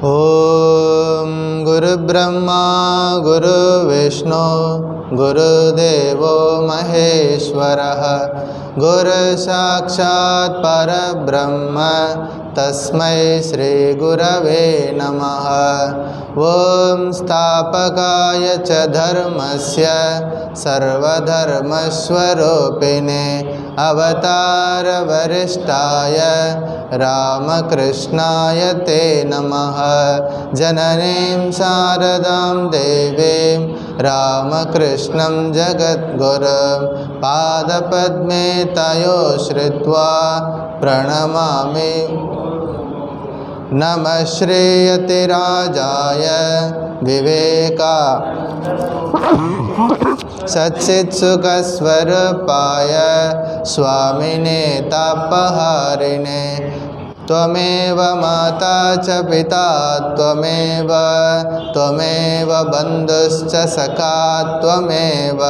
ओम गुरुब्रह्मा गुरुविष्णु गुरुदेवो महेश्वरः गुरुसाक्षात् परब्रह्म तस्मै श्री गुरवे नमः। ओम स्थापकाय च धर्मस्य सर्वधर्मस्वरूपिणे अवतार वरिष्ठाय रामकृष्णाय ते नमः। जननीं शारदां देवीं रामकृष्णं जगद्गुरुं पादपद्मे तयो श्रित्वा प्रणमामि। नमः श्रीयतिराजाय विवेका सच्चित्सुखस्वरूपाय स्वामिने तापहारिणे त्वमेव माता च पिता त्वमेव बन्धुश्च सखा त्वमेव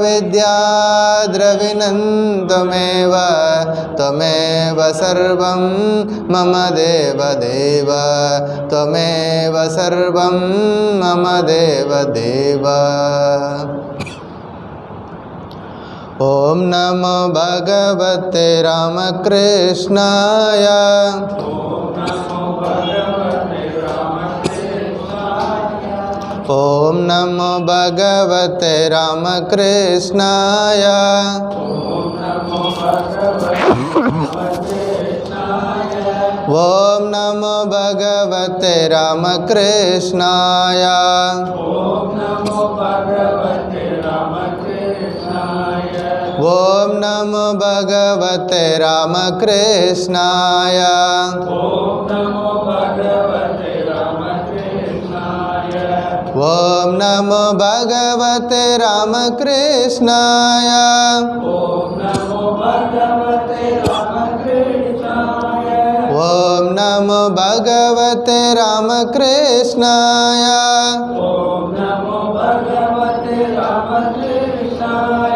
विद्या द्रविणं त्वमेव सर्वं मम देवदेव त्वमेव सर्वं मम देवदेव। ओम नमो भगवते रामकृष्णाय ओम नमो भगवते रामकृष्णाय ओम नमो भगवते रामकृष्णाय ओम नमो भगवते रामकृष्णाय ओम नमो भगवते रामकृष्णाय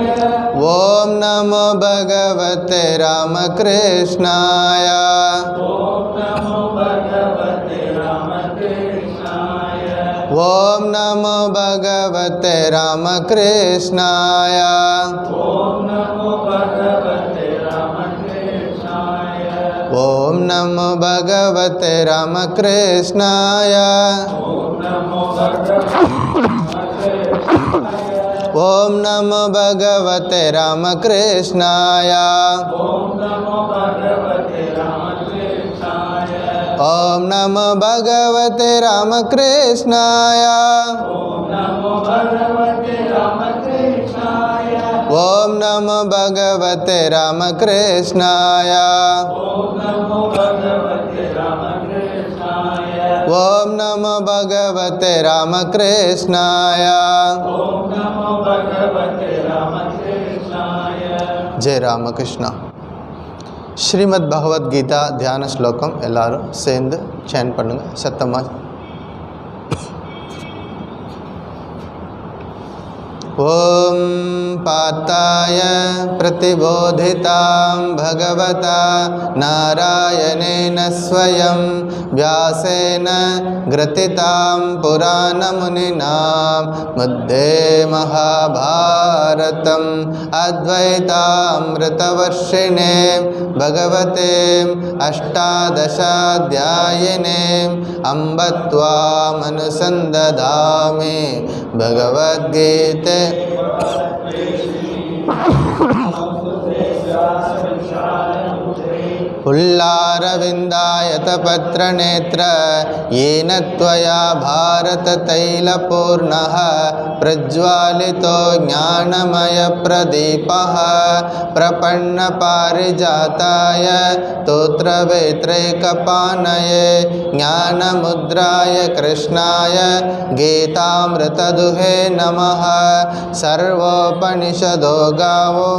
ओम नमो भगवते रामकृष्णाय ओम नमो भगवते रामकृष्णाय ओम नमो भगवते रामकृष्णाय ओम नमो भगवते रामकृष्णाय ओम नमो भगवते रामकृष्णाय ओम नमो भगवते रामकृष्णाय ओम नमो भगवते रामकृष्णाय ओम नमो भगवते रामकृष्णाय। जय रामकृष्णा। ஸ்ரீமத் பகவத்கீதா தியான ஸ்லோகம் எல்லாரும் சேர்ந்து சேன் பண்ணுங்க சத்தமா. ஓம் பாத்தாய பிரதிபோதிதாம் பகவதா நாராயணேன ஸ்வயம் व्यासेन ग्रथितां पुराणमुनिनां मध्ये महाभारतम् अद्वैतामृतवर्षिणे भगवते अष्टादशाध्यायिने अम्ब त्वामनुसन्दधामि भगवद्गीते पुल्लारविन्दायतपत्रनेत्र येन त्वया भारततैलपूर्णः प्रज्वालितो ज्ञानमयप्रदीपः प्रपन्नपारिजाताय स्तोत्रवेत्रैकपाणये ज्ञानमुद्राय कृष्णाय गीतामृतदुहे नमः। सर्वोपनिषदो गावो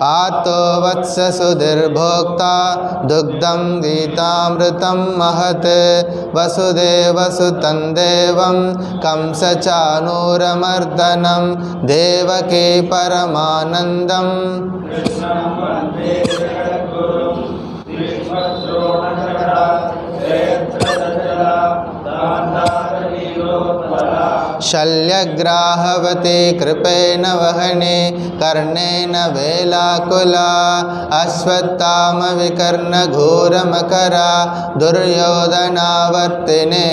आतो वत्स सुधीर्भोक्ता दुग्धं गीतामृतं महत् वसुदेवसुतं देवं कंसचाणूरमर्दनं देवकी परमानन्दं खड्गग्राहवती कृपेण वहने कर्णेन वेलाकुला अश्वत्थामविकर्णघोरमकरा दुर्योधनावर्तिने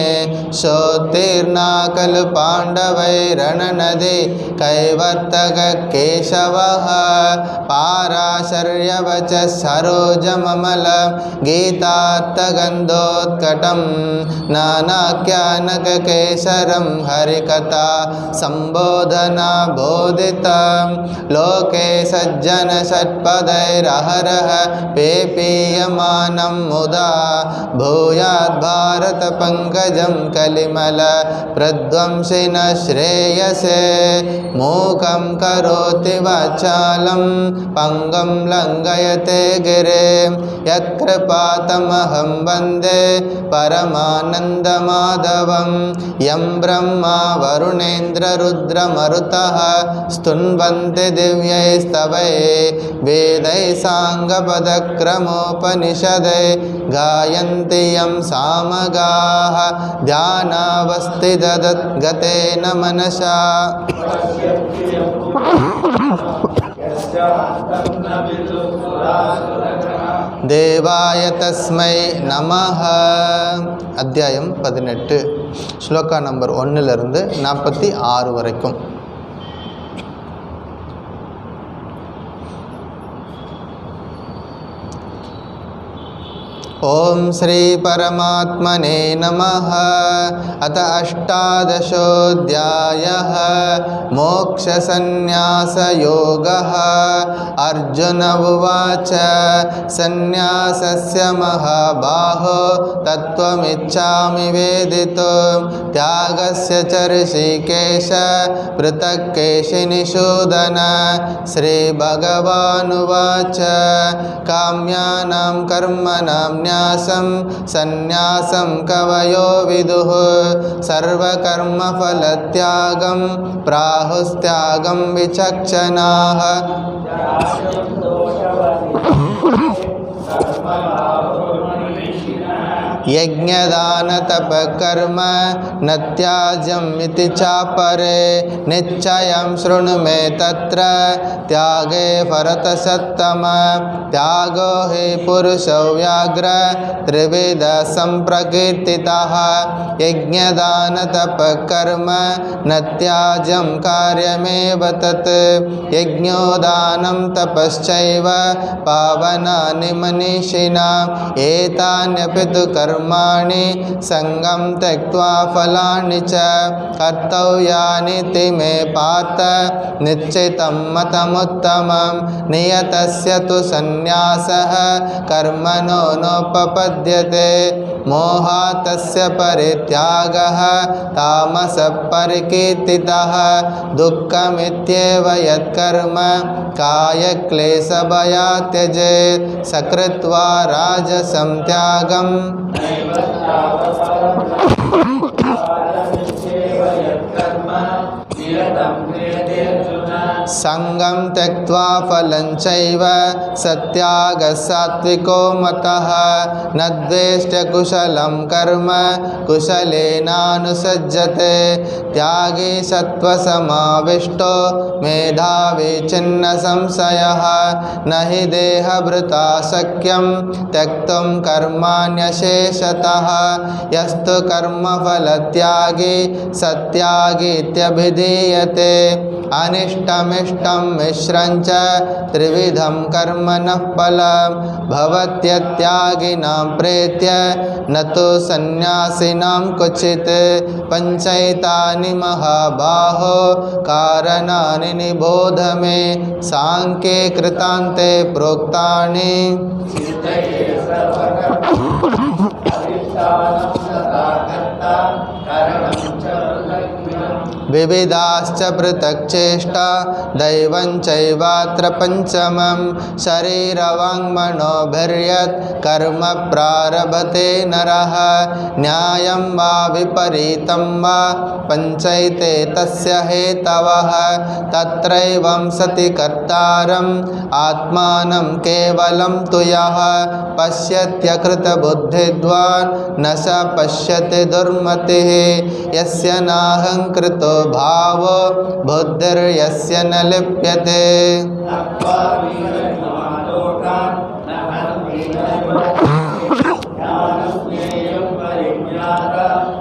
सोत्तीर्णा खलु पाण्डवैरणनदी कैवर्तककेशवः पाराशर्यवच सरोजममल गीतार्थगन्धोत्कटं नानाख्यानककेसरं हरिकथा सम्बोधना बोधितं लोके सज्जन षट्पदैरहरः पेपीयमानं मुदा भूयाद् भारत पंकजं कलिमल प्रध्वंसिन श्रेयसे मूकं करोति वाचालं पंगं लंघयते गिरे यत्कृपातमहं वन्दे परमानन्दमाधवं यं ब्रह्मा वरुणेन्द्ररुद्रमरुतः स्तुन्वन्ति दिव्यैस्तवैः वेदैः साङ्गपदक्रमोपनिषदे गायन्ति यं सामगाः ध्यानावस्थितगतेन मनसा देवाय तस्मै नमः. அத்தியாயம் 18 ஸ்லோகா நம்பர் 1 46 வரைக்கும். ओम श्री परमात्मने नमः. अथ अष्टादशोऽध्यायः मोक्षसन्न्यासयोगः. अर्जुन उवाच सन्न्यासस्य महाबाहो तत्त्वमिच्छामि वेदितुं त्यागस्य च ऋषिकेश पृथक् केशिनिषूदन. श्रीभगवानुवाच काम्यानां कर्मणां न्यासं सन्न्यासं कवयो विदुः सर्वकर्मफलत्यागं प्राहुस्त्यागं विचक्षणाः. यज्ञदानतपकर्म न त्याज्यम् इति चापरे निश्चयं शृणु मे तत्र त्यागे भरतसत्तम. त्यागो हि पुरुषो व्याघ्र त्रिविध संप्रकीर्तितः. यज्ञदानतपकर्म न त्याज्यं कार्यमेव तत्. यज्ञोदानं तपश्चैव पावनानि मनीषिणाम्. एतान्यपि तु कर्माणि संगं त्यक्त्वा फलानि च कर्तव्यानि ते मे पार्थ निश्चितं मतमुत्तमं. नियतस्य तु सन्न्यासः कर्मणो नोपपद्यते. मोहातस्य परित्यागः तामसः परिकीर्तितः. दुःखमित्येव यत्कर्म कायक्लेशभयात् त्यजेत्. सकृत्वा राजसं त्यागं संगं त्यक्त्वा फलं चैव सत्यागः सात्विको मतः. न द्वेष्ट्य कुशलं कर्म कुशलेनानुसज्जते. त्यागी सत्त्वसमाविष्टो मेधावी छिन्न संशयः. न हि देहभृता शक्यं त्यक्तुं कर्माण्यशेषतः. यस्तु कर्मफलत्यागी सत्यागीत्यभिधीयते. अनिष्टमिष्टं मिश्रं च त्रिविधं कर्मणः फलं भवत्यत्यागिनां प्रेत्य न तु सन्न्यासिनां क्वचित्. पञ्चैतानि महाबाहो कारणानि निबोध मे. सांख्ये कृतान्ते प्रोक्तानि विविधाश्च पृथक् चेष्टा दैवं चैवात्र पंचमं. शरीरवाङ्मनोभिर्यत् कर्म प्रारभते नरः. न्यायं वा विपरीतं वा पञ्चैते तस्य हेतवः. तत्रैवं सति कर्तारम् आत्मानं केवलं तु यः पश्यत्यकृतबुद्धिद्वान् न स पश्यति दुर्मतिः. यस्य नाहङ्कृतो भावो बुद्धिर्यस्य न लिप्यते।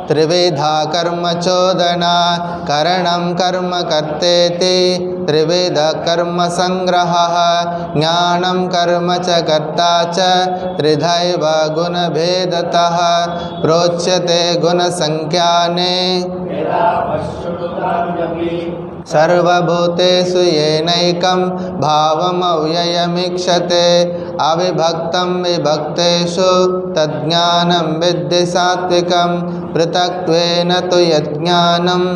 त्रिविधा कर्म चोदना करणं कर्म कर्तेति त्रिविध कर्म संग्रहः ज्ञानं कर्म च कर्ता च त्रिधैव गुणभेदतः प्रोच्यते गुणसंख्याने सर्वभूतेषु येनैकं भावमव्ययमीक्षते अविभक्तं विभक्तेषु तज्ज्ञानं विद्धि सात्विकं पृथक्त्वेन तु यज्ञानम्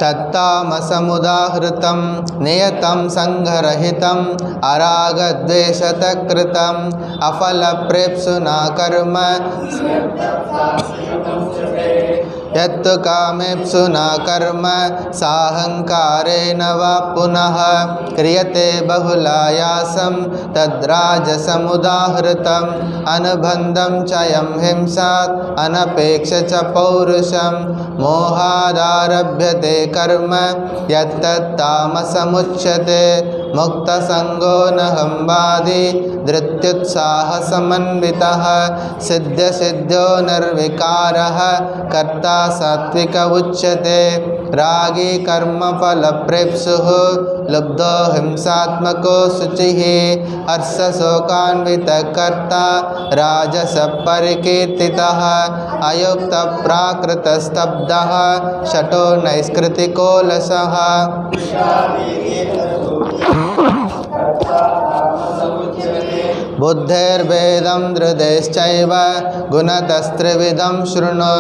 तत्तामसमुदाहृतं नियतं संघरहितं अरागद्वेषतः कृतं अफलप्रेप्सुना कर्म यत्तु कामेप्सुना कर्म साहंकारेण वा पुनः क्रियते बहुलायासं तद्राजसमुदाहृतम् अनुबन्धं चयं हिंसात् अनपेक्ष च पौरुषं मोहादारभ्यते कर्म यत्तत्तामसमुच्यते मुक्तसंगो नहंवादी धृत्युत्साहसमन्वितः सिद्ध्यसिद्ध्यो निर्विकारः कर्ता सात्विक उच्यते रागी कर्मफलप्रेप्सुः लुब्धो हिंसात्मको शुचिः हर्षशोकान्वितः कर्ता राजसपरिकीर्तितः अयुक्तप्राकृतस्तब्धः शठो नैष्कृतिको लसः बुद्धेर्भेदं धृतेश्चैव गुणतस्त्रिविधं शृणु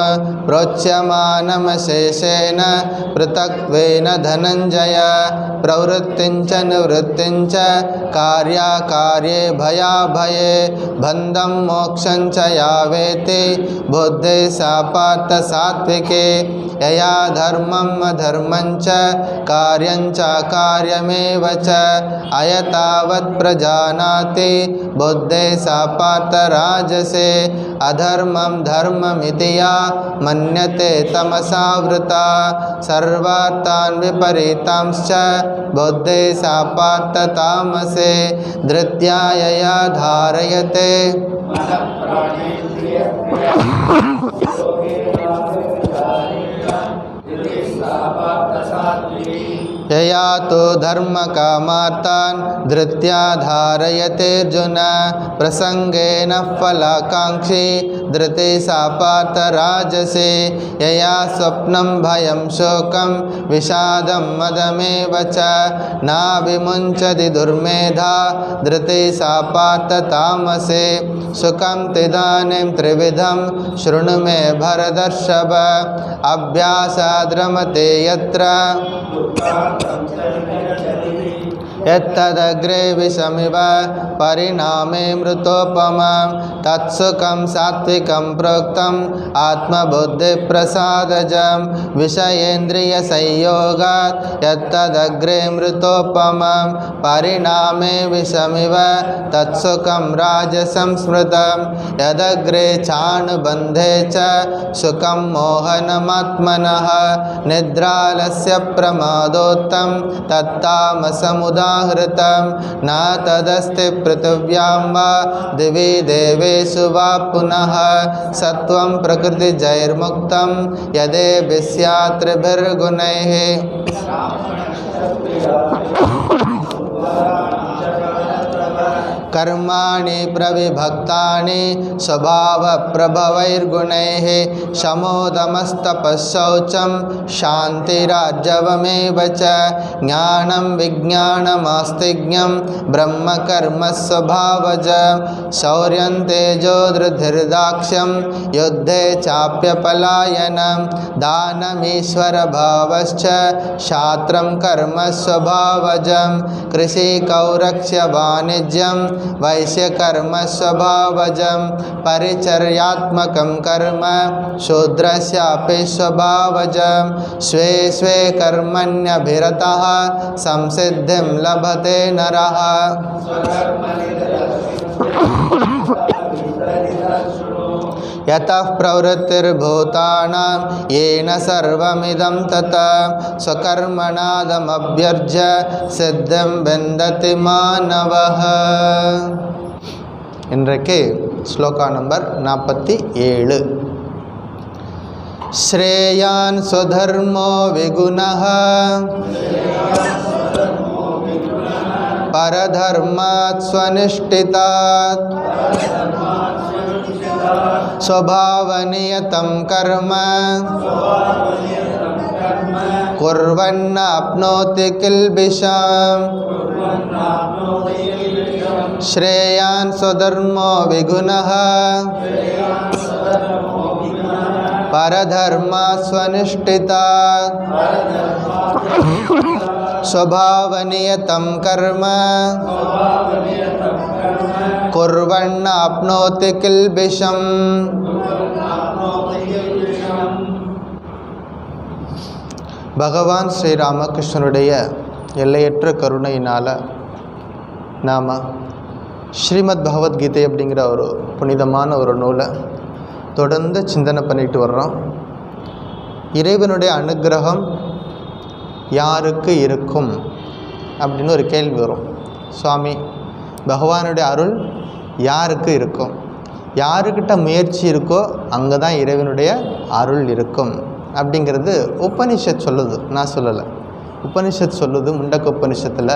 प्रोच्यमानमशेषेण पृथक्त्वेन धनञ्जय प्रवृत्तिं च निवृत्तिं च कार्याकार्ये भयाभये बन्धं मोक्षं च यावेति बुद्धे सा पार्थ सात्विके यया धर्मम् अधर्मं च कार्यं च कार्यमेव च अयतावत् प्रजानाति बुद्धे सा पार्थ राजसे अधर्मं धर्ममिति या मन्यते तमसावृता सर्वार्थान् विपरीतांश्च बुद्धे सा पार्थ तामसे धृत्या यया धारयते यया तो धर्मकामार्थान् धृत्या धारयतेऽर्जुन प्रसंगेन फलाकांक्षी धृते सा पार्थ राजसे यया स्वप्नं भयं शोकं विषादं मदमेव च नाभिमुञ्चति दुर्मेधा धृते सा पार्थ तामसे सुखं तिदानीं त्रिविधं शृणु मे भरतर्षभ अभ्यासाद्रमते यत्र यत्तदग्रे विषमिव परिणामे मृतोपमं तत्सुखं सात्विकं प्रोक्तम् आत्मबुद्धिप्रसादजं विषयेन्द्रियसंयोगात् यत्तदग्रे मृतोपमं परिणामे विषमिव तत्सुखं राजसं स्मृतं यदग्रे चानुबन्धे च सुखं मोहनमात्मनः निद्रालस्य प्रमादोत्तं तत्तामसमुदाहृतं न तदस्ति पृथिव्यां वा दिवि देवेषु वा पुनः सत्वं प्रकृतिजैर्मुक्तं यदेभिः स्यात् त्रिभिर्गुणैः कर्माणि प्रविभक्तानि स्वभावप्रभवैर्गुणैः शमोदमस्तपःशौचं शान्तिरार्जवमेव च ज्ञानं विज्ञानमास्तिज्ञं ब्रह्मकर्मस्वभावजं शौर्यं तेजो धृतिर्दाक्ष्यं युद्धे चाप्यपलायनं दानमीश्वरभावश्च शास्त्रं कर्मस्वभावजं कृषिकौरक्ष्यवाणिज्यं वैश्यकर्मस्वभावजं परिचर्यात्मकं कर्म शूद्रस्यापि स्वभावजं स्वे स्वे कर्मण्यभिरतः संसिद्धिं लभते नरः। यतः प्रवृत्तिर्भूतानां येन सर्वमिदं ततः स्वकर्मणादमभ्यर्च्य सिद्धिं विन्दति मानवः। இன்றைக்கு ஸ்லோகா நம்பர் 47. ஸ்ரேயான் ஸ்வதர்மோ விகுணः பரதர்மாத் ஸ்வநிஷ்டிதாத் स्वभावनियतं कर्म कुर्वन्नाप्नोति किल्बिषम्। श्रेयान् स्वधर्मो विगुणः परधर्मा स्वनिष्ठितात् स्वभावनियतं कर्म कुर्वन्नाप्नोति किल्बिषम्। பகவான் ஸ்ரீராமகிருஷ்ணனுடைய எல்லையற்ற கருணையினால் நாம் ஸ்ரீமத் பகவத்கீதை அப்படிங்கிற ஒரு புனிதமான ஒரு நூலை தொடர்ந்து சிந்தனை பண்ணிட்டு வர்றோம். இறைவனுடைய அனுக்கிரகம் யாருக்கு இருக்கும் அப்படின்னு ஒரு கேள்வி வரும். சுவாமி, பகவானுடைய அருள் யாருக்கு இருக்கும்? யாருக்கிட்ட முயற்சி இருக்கோ அங்கே தான் இறைவனுடைய அருள் இருக்கும் அப்படிங்கிறது உபனிஷத் சொல்லுது, நான் சொல்லலை. உபனிஷத் சொல்லுது, முண்டக்க உபனிஷத்தில்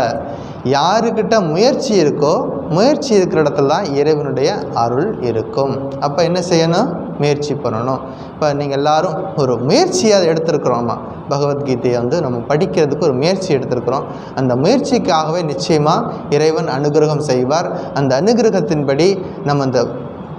யாருக்கிட்ட முயற்சி இருக்கோ முயற்சி இருக்கிற இடத்துல தான் இறைவனுடைய அருள் இருக்கும். அப்போ என்ன செய்யணும்? முயற்சி பண்ணணும். இப்போ நீங்கள் எல்லோரும் ஒரு முயற்சியாக எடுத்துருக்குறோம்மா. பகவத்கீதையை நம்ம படிக்கிறதுக்கு ஒரு முயற்சி எடுத்திருக்கிறோம். அந்த முயற்சிக்காகவே நிச்சயமாக இறைவன் அனுகிரகம் செய்வார். அந்த அனுகிரகத்தின்படி நம்ம அந்த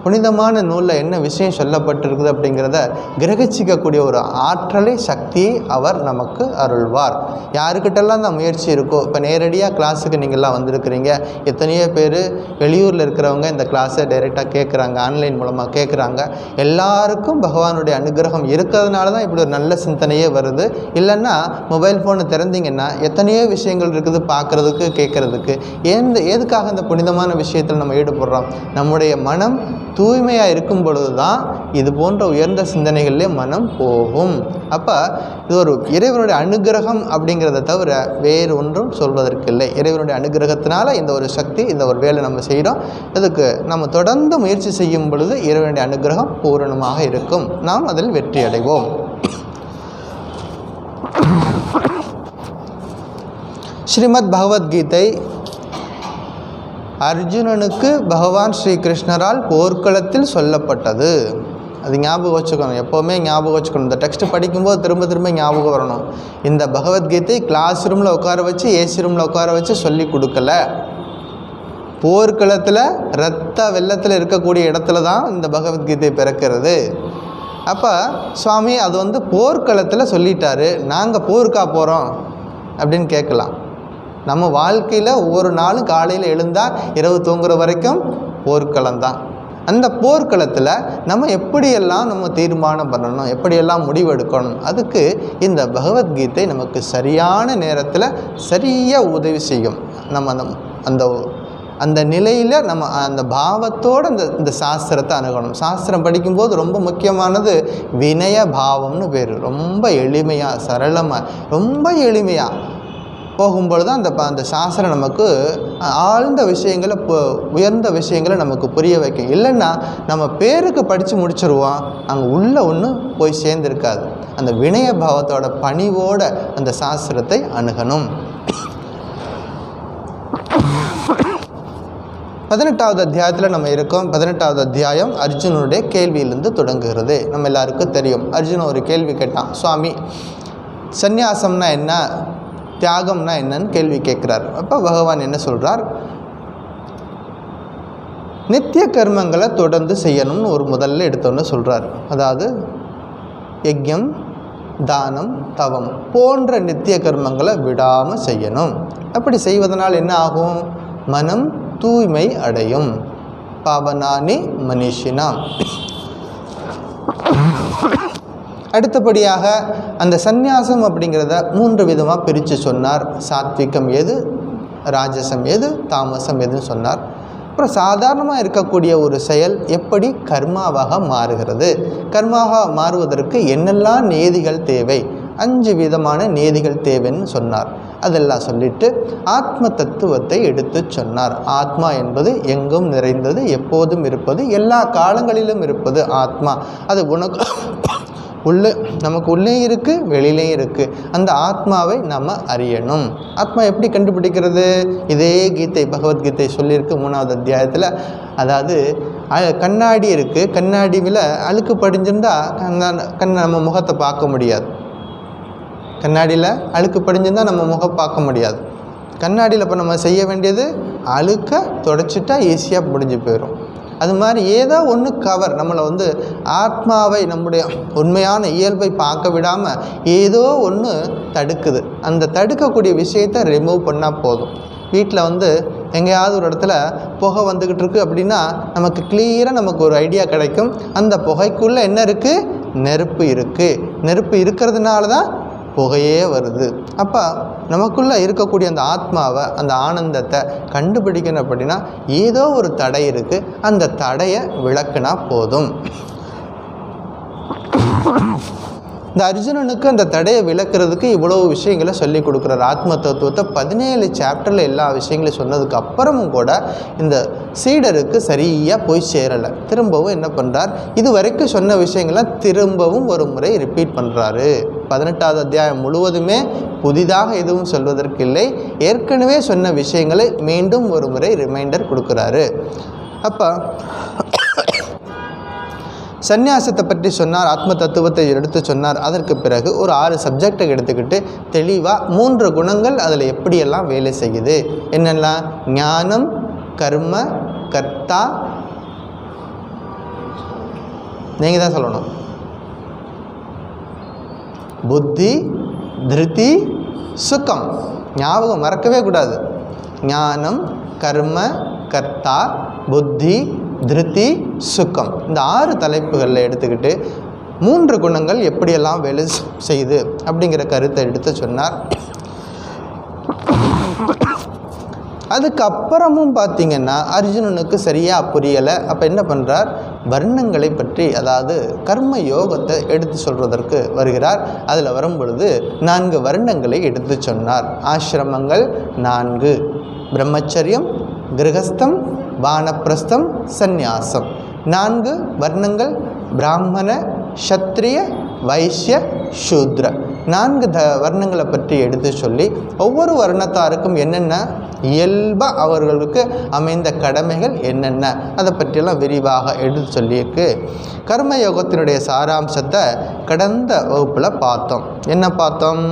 புனிதமான நூலில் என்ன விஷயம் சொல்லப்பட்டிருக்குது அப்படிங்கிறத கிரகிச்சிக்கக்கூடிய ஒரு ஆற்றலை, சக்தியை அவர் நமக்கு அருள்வார். யாருக்கிட்டெல்லாம் அந்த முயற்சி இருக்கோ, இப்போ நேரடியாக கிளாஸுக்கு நீங்கள்லாம் வந்திருக்கிறீங்க. எத்தனையோ பேர் வெளியூரில் இருக்கிறவங்க இந்த கிளாஸை டைரெக்டாக கேட்குறாங்க, ஆன்லைன் மூலமாக கேட்குறாங்க. எல்லாருக்கும் பகவானுடைய அனுகிரகம் இருக்கிறதுனால தான் இப்படி ஒரு நல்ல சிந்தனையே வருது. இல்லைன்னா மொபைல் ஃபோனை திறந்தீங்கன்னா எத்தனையோ விஷயங்கள் இருக்குது பார்க்குறதுக்கு, கேட்குறதுக்கு. எதுக்காக இந்த புனிதமான விஷயத்தில் நம்ம ஈடுபடுறோம்? நம்முடைய மனம் தூய்மையாக இருக்கும் பொழுது தான் இது போன்ற உயர்ந்த சிந்தனைகளிலே மனம் போகும். அப்போ இது ஒரு இறைவனுடைய அனுகிரகம் அப்படிங்கிறத தவிர வேறு ஒன்றும் சொல்வதற்கில்லை. இறைவனுடைய அனுகிரகத்தினால இந்த ஒரு சக்தி, இந்த ஒரு வேலை நம்ம செய்கிறோம். இதுக்கு நம்ம தொடர்ந்து முயற்சி செய்யும் பொழுது இறைவனுடைய அனுகிரகம் பூரணமாக இருக்கும். நாம் அதில் வெற்றி அடைவோம். ஸ்ரீமத் பகவத்கீதை அர்ஜுனனுக்கு பகவான் ஸ்ரீகிருஷ்ணரால் போர்க்களத்தில் சொல்லப்பட்டது. அது ஞாபகம் வச்சுக்கணும், எப்போவுமே ஞாபகம் வச்சுக்கணும். இந்த டெக்ஸ்ட் படிக்கும்போது திரும்ப திரும்ப ஞாபகம் வரணும். இந்த பகவத்கீதை கிளாஸ் ரூமில் உட்கார வச்சு, ஏசி ரூமில் உட்கார வச்சு சொல்லி கொடுக்கல. போர்க்களத்தில் இரத்த வெள்ளத்தில் இருக்கக்கூடிய இடத்துல தான் இந்த பகவத்கீதை பிறக்கிறது. அப்போ சுவாமி அது போர்க்களத்தில் சொல்லிட்டாரு, நாங்கள் போருக்கா போகிறோம் அப்படின்னு கேட்கலாம். நம்ம வாழ்க்கையில் ஒவ்வொரு நாளும் காலையில் எழுந்தால் இரவு தூங்குற வரைக்கும் போர்க்களம் தான். அந்த போர்க்களத்தில் நம்ம எப்படியெல்லாம் நம்ம தீர்மானம் பண்ணணும், எப்படியெல்லாம் முடிவெடுக்கணும், அதுக்கு இந்த பகவத்கீதை நமக்கு சரியான நேரத்தில் சரியாக உதவி செய்யும். நம்ம அந்த அந்த நிலையில் நம்ம அந்த பாவத்தோடு இந்த சாஸ்திரத்தை அணுகணும். சாஸ்திரம் படிக்கும்போது ரொம்ப முக்கியமானது வினய பாவம்னு பேர். ரொம்ப எளிமையாக, சரளமாக, ரொம்ப எளிமையாக போகும்பொழுது அந்த சாஸ்திரம் நமக்கு ஆழ்ந்த விஷயங்களை, உயர்ந்த விஷயங்களை நமக்கு புரிய வைக்கும். இல்லைன்னா நம்ம பேருக்கு படித்து முடிச்சிருவோம், அங்கே உள்ள ஒன்று போய் சேர்ந்துருக்காது. அந்த வினய பாவத்தோட பணிவோடு அந்த சாஸ்திரத்தை அணுகணும். 18வது அத்தியாயத்தில் நம்ம இருக்கோம். 18வது அத்தியாயம் அர்ஜுனனுடைய கேள்வியிலிருந்து தொடங்குகிறது. நம்ம எல்லாருக்கும் தெரியும். அர்ஜுனன் ஒரு கேள்வி கேட்டான். சுவாமி, சந்நியாசம்னா என்ன, தியாகம்னா என்னன்னு கேள்வி கேட்குறார். அப்போ பகவான் என்ன சொல்கிறார்? நித்திய கர்மங்களை தொடர்ந்து செய்யணும்னு ஒரு முதல்ல எடுத்தோன்னு சொல்கிறார். அதாவது யஜ்யம், தானம், தவம் போன்ற நித்திய கர்மங்களை விடாமல் செய்யணும். அப்படி செய்வதனால் என்ன ஆகும்? மனம் தூய்மை அடையும். பாவனானி மனிஷினாம். அடுத்தபடியாக அந்த சந்நியாசம் அப்படிங்கிறத 3 விதமாக பிரித்து சொன்னார். சாத்விகம் எது, ராஜசம் எது, தாமசம் எதுன்னு சொன்னார். அப்புறம் சாதாரணமாக இருக்கக்கூடிய ஒரு செயல் எப்படி கர்மாவாக மாறுகிறது, கர்மாவாக மாறுவதற்கு என்னெல்லாம் நேதிகள் தேவை, 5 விதமான நேதிகள் தேவைன்னு சொன்னார். அதெல்லாம் சொல்லிட்டு ஆத்ம தத்துவத்தை எடுத்து சொன்னார். ஆத்மா என்பது எங்கும் நிறைந்தது, எப்போதும் இருப்பது, எல்லா காலங்களிலும் இருப்பது ஆத்மா. அது நமக்கு உள்ளே இருக்குது, வெளியிலேயும் இருக்குது. அந்த ஆத்மாவை நம்ம அறியணும். ஆத்மா எப்படி கண்டுபிடிக்கிறது? இதே கீதை, பகவத்கீதை சொல்லியிருக்கு 3வது அத்தியாயத்தில். அதாவது கண்ணாடி இருக்குது, கண்ணாடியில் அழுக்கு படிஞ்சிருந்தால் நம்ம முகத்தை பார்க்க முடியாது. கண்ணாடியில் அழுக்கு படிஞ்சிருந்தால் நம்ம முகம் பார்க்க முடியாது. கண்ணாடியில் இப்போ நம்ம செய்ய வேண்டியது அழுக்கை துடைச்சிட்டா ஈஸியாக முடிஞ்சு போயிடும். அது மாதிரி ஏதோ ஒன்று கவர் நம்மளை ஆத்மாவை, நம்முடைய உண்மையான இயல்பை பார்க்க விடாமல் ஏதோ ஒன்று தடுக்குது. அந்த தடுக்கக்கூடிய விஷயத்தை ரிமூவ் பண்ணால் போதும். வீட்டில் எங்கேயாவது ஒரு இடத்துல புகை வந்துக்கிட்டு இருக்குது அப்படின்னா நமக்கு கிளியராக நமக்கு ஒரு ஐடியா கிடைக்கும். அந்த புகைக்குள்ளே என்ன இருக்குது? நெருப்பு இருக்குது. நெருப்பு இருக்கிறதுனால தான் புகையே வருது. அப்போ நமக்குள்ளே இருக்கக்கூடிய அந்த ஆத்மாவை, அந்த ஆனந்தத்தை கண்டுபிடிக்கணும் அப்படின்னா ஏதோ ஒரு தடை இருக்குது. அந்த தடையை விளக்குனா போதும். இந்த அர்ஜுனனுக்கு அந்த தடையை விளக்குறதுக்கு இவ்வளவு விஷயங்களை சொல்லி கொடுக்குறார். ஆத்ம தத்துவத்தை 17 சாப்டரில் எல்லா விஷயங்களையும் சொன்னதுக்கு அப்புறமும் கூட இந்த சீடருக்கு சரியாக போய் சேரலை. திரும்பவும் என்ன பண்ணுறார்? இது வரைக்கும் சொன்ன விஷயங்களை திரும்பவும் ஒரு முறை ரிப்பீட் பண்ணுறாரு. 18வது அத்தியாயம் முழுவதுமே புதிதாக எதுவும் சொல்வதற்கு இல்லை. ஏற்கனவே சொன்ன விஷயங்களை மீண்டும் ஒரு முறை ரிமைண்டர் கொடுக்குறாரு. அப்போ சந்நியாசத்தை பற்றி சொன்னார், ஆத்ம தத்துவத்தை எடுத்து சொன்னார். அதற்கு பிறகு ஒரு 6 சப்ஜெக்டை எடுத்துக்கிட்டு தெளிவாக 3 குணங்கள் அதில் எப்படியெல்லாம் வேலை செய்யுது, என்னெல்லாம்? ஞானம், கர்ம, கர்த்தா. நீங்கள் தான் சொல்லணும். புத்தி, திருதி, சுகம். ஞாபகம் மறக்கவே கூடாது. ஞானம், கர்ம, கர்த்தா, புத்தி, திருதி, சுகம். இந்த 6 தலைப்புகளில் எடுத்துக்கிட்டு 3 குணங்கள் எப்படியெல்லாம் வேலை செய்யுது அப்படிங்கிற கருத்தை எடுத்து சொன்னார். அதுக்கப்புறமும் பார்த்திங்கன்னா அர்ஜுனனுக்கு சரியாக புரியலை. அப்போ என்ன பண்ணுறார்? வர்ணங்களை பற்றி, அதாவது கர்ம யோகத்தை எடுத்து சொல்வதற்கு வருகிறார். அதில் வரும் பொழுது 4 வர்ணங்களை எடுத்து சொன்னார். ஆசிரமங்கள் 4: பிரம்மச்சரியம், கிரகஸ்தம், வானப்பிரஸ்தம், சந்நியாசம். 4 வர்ணங்கள்: பிராமண, சத்திரிய, வைசிய, சூத்ர. 4 வர்ணங்களை பற்றி எடுத்து சொல்லி ஒவ்வொரு வர்ணத்தாருக்கும் என்னென்ன இயல்பாக அவர்களுக்கு அமைந்த கடமைகள் என்னென்ன அதை பற்றியெல்லாம் விரிவாக எடுத்து சொல்லியிருக்கு. கர்மயோகத்தினுடைய சாராம்சத்தை கடந்த வகுப்பில் பார்த்தோம். என்ன பார்த்தோம்?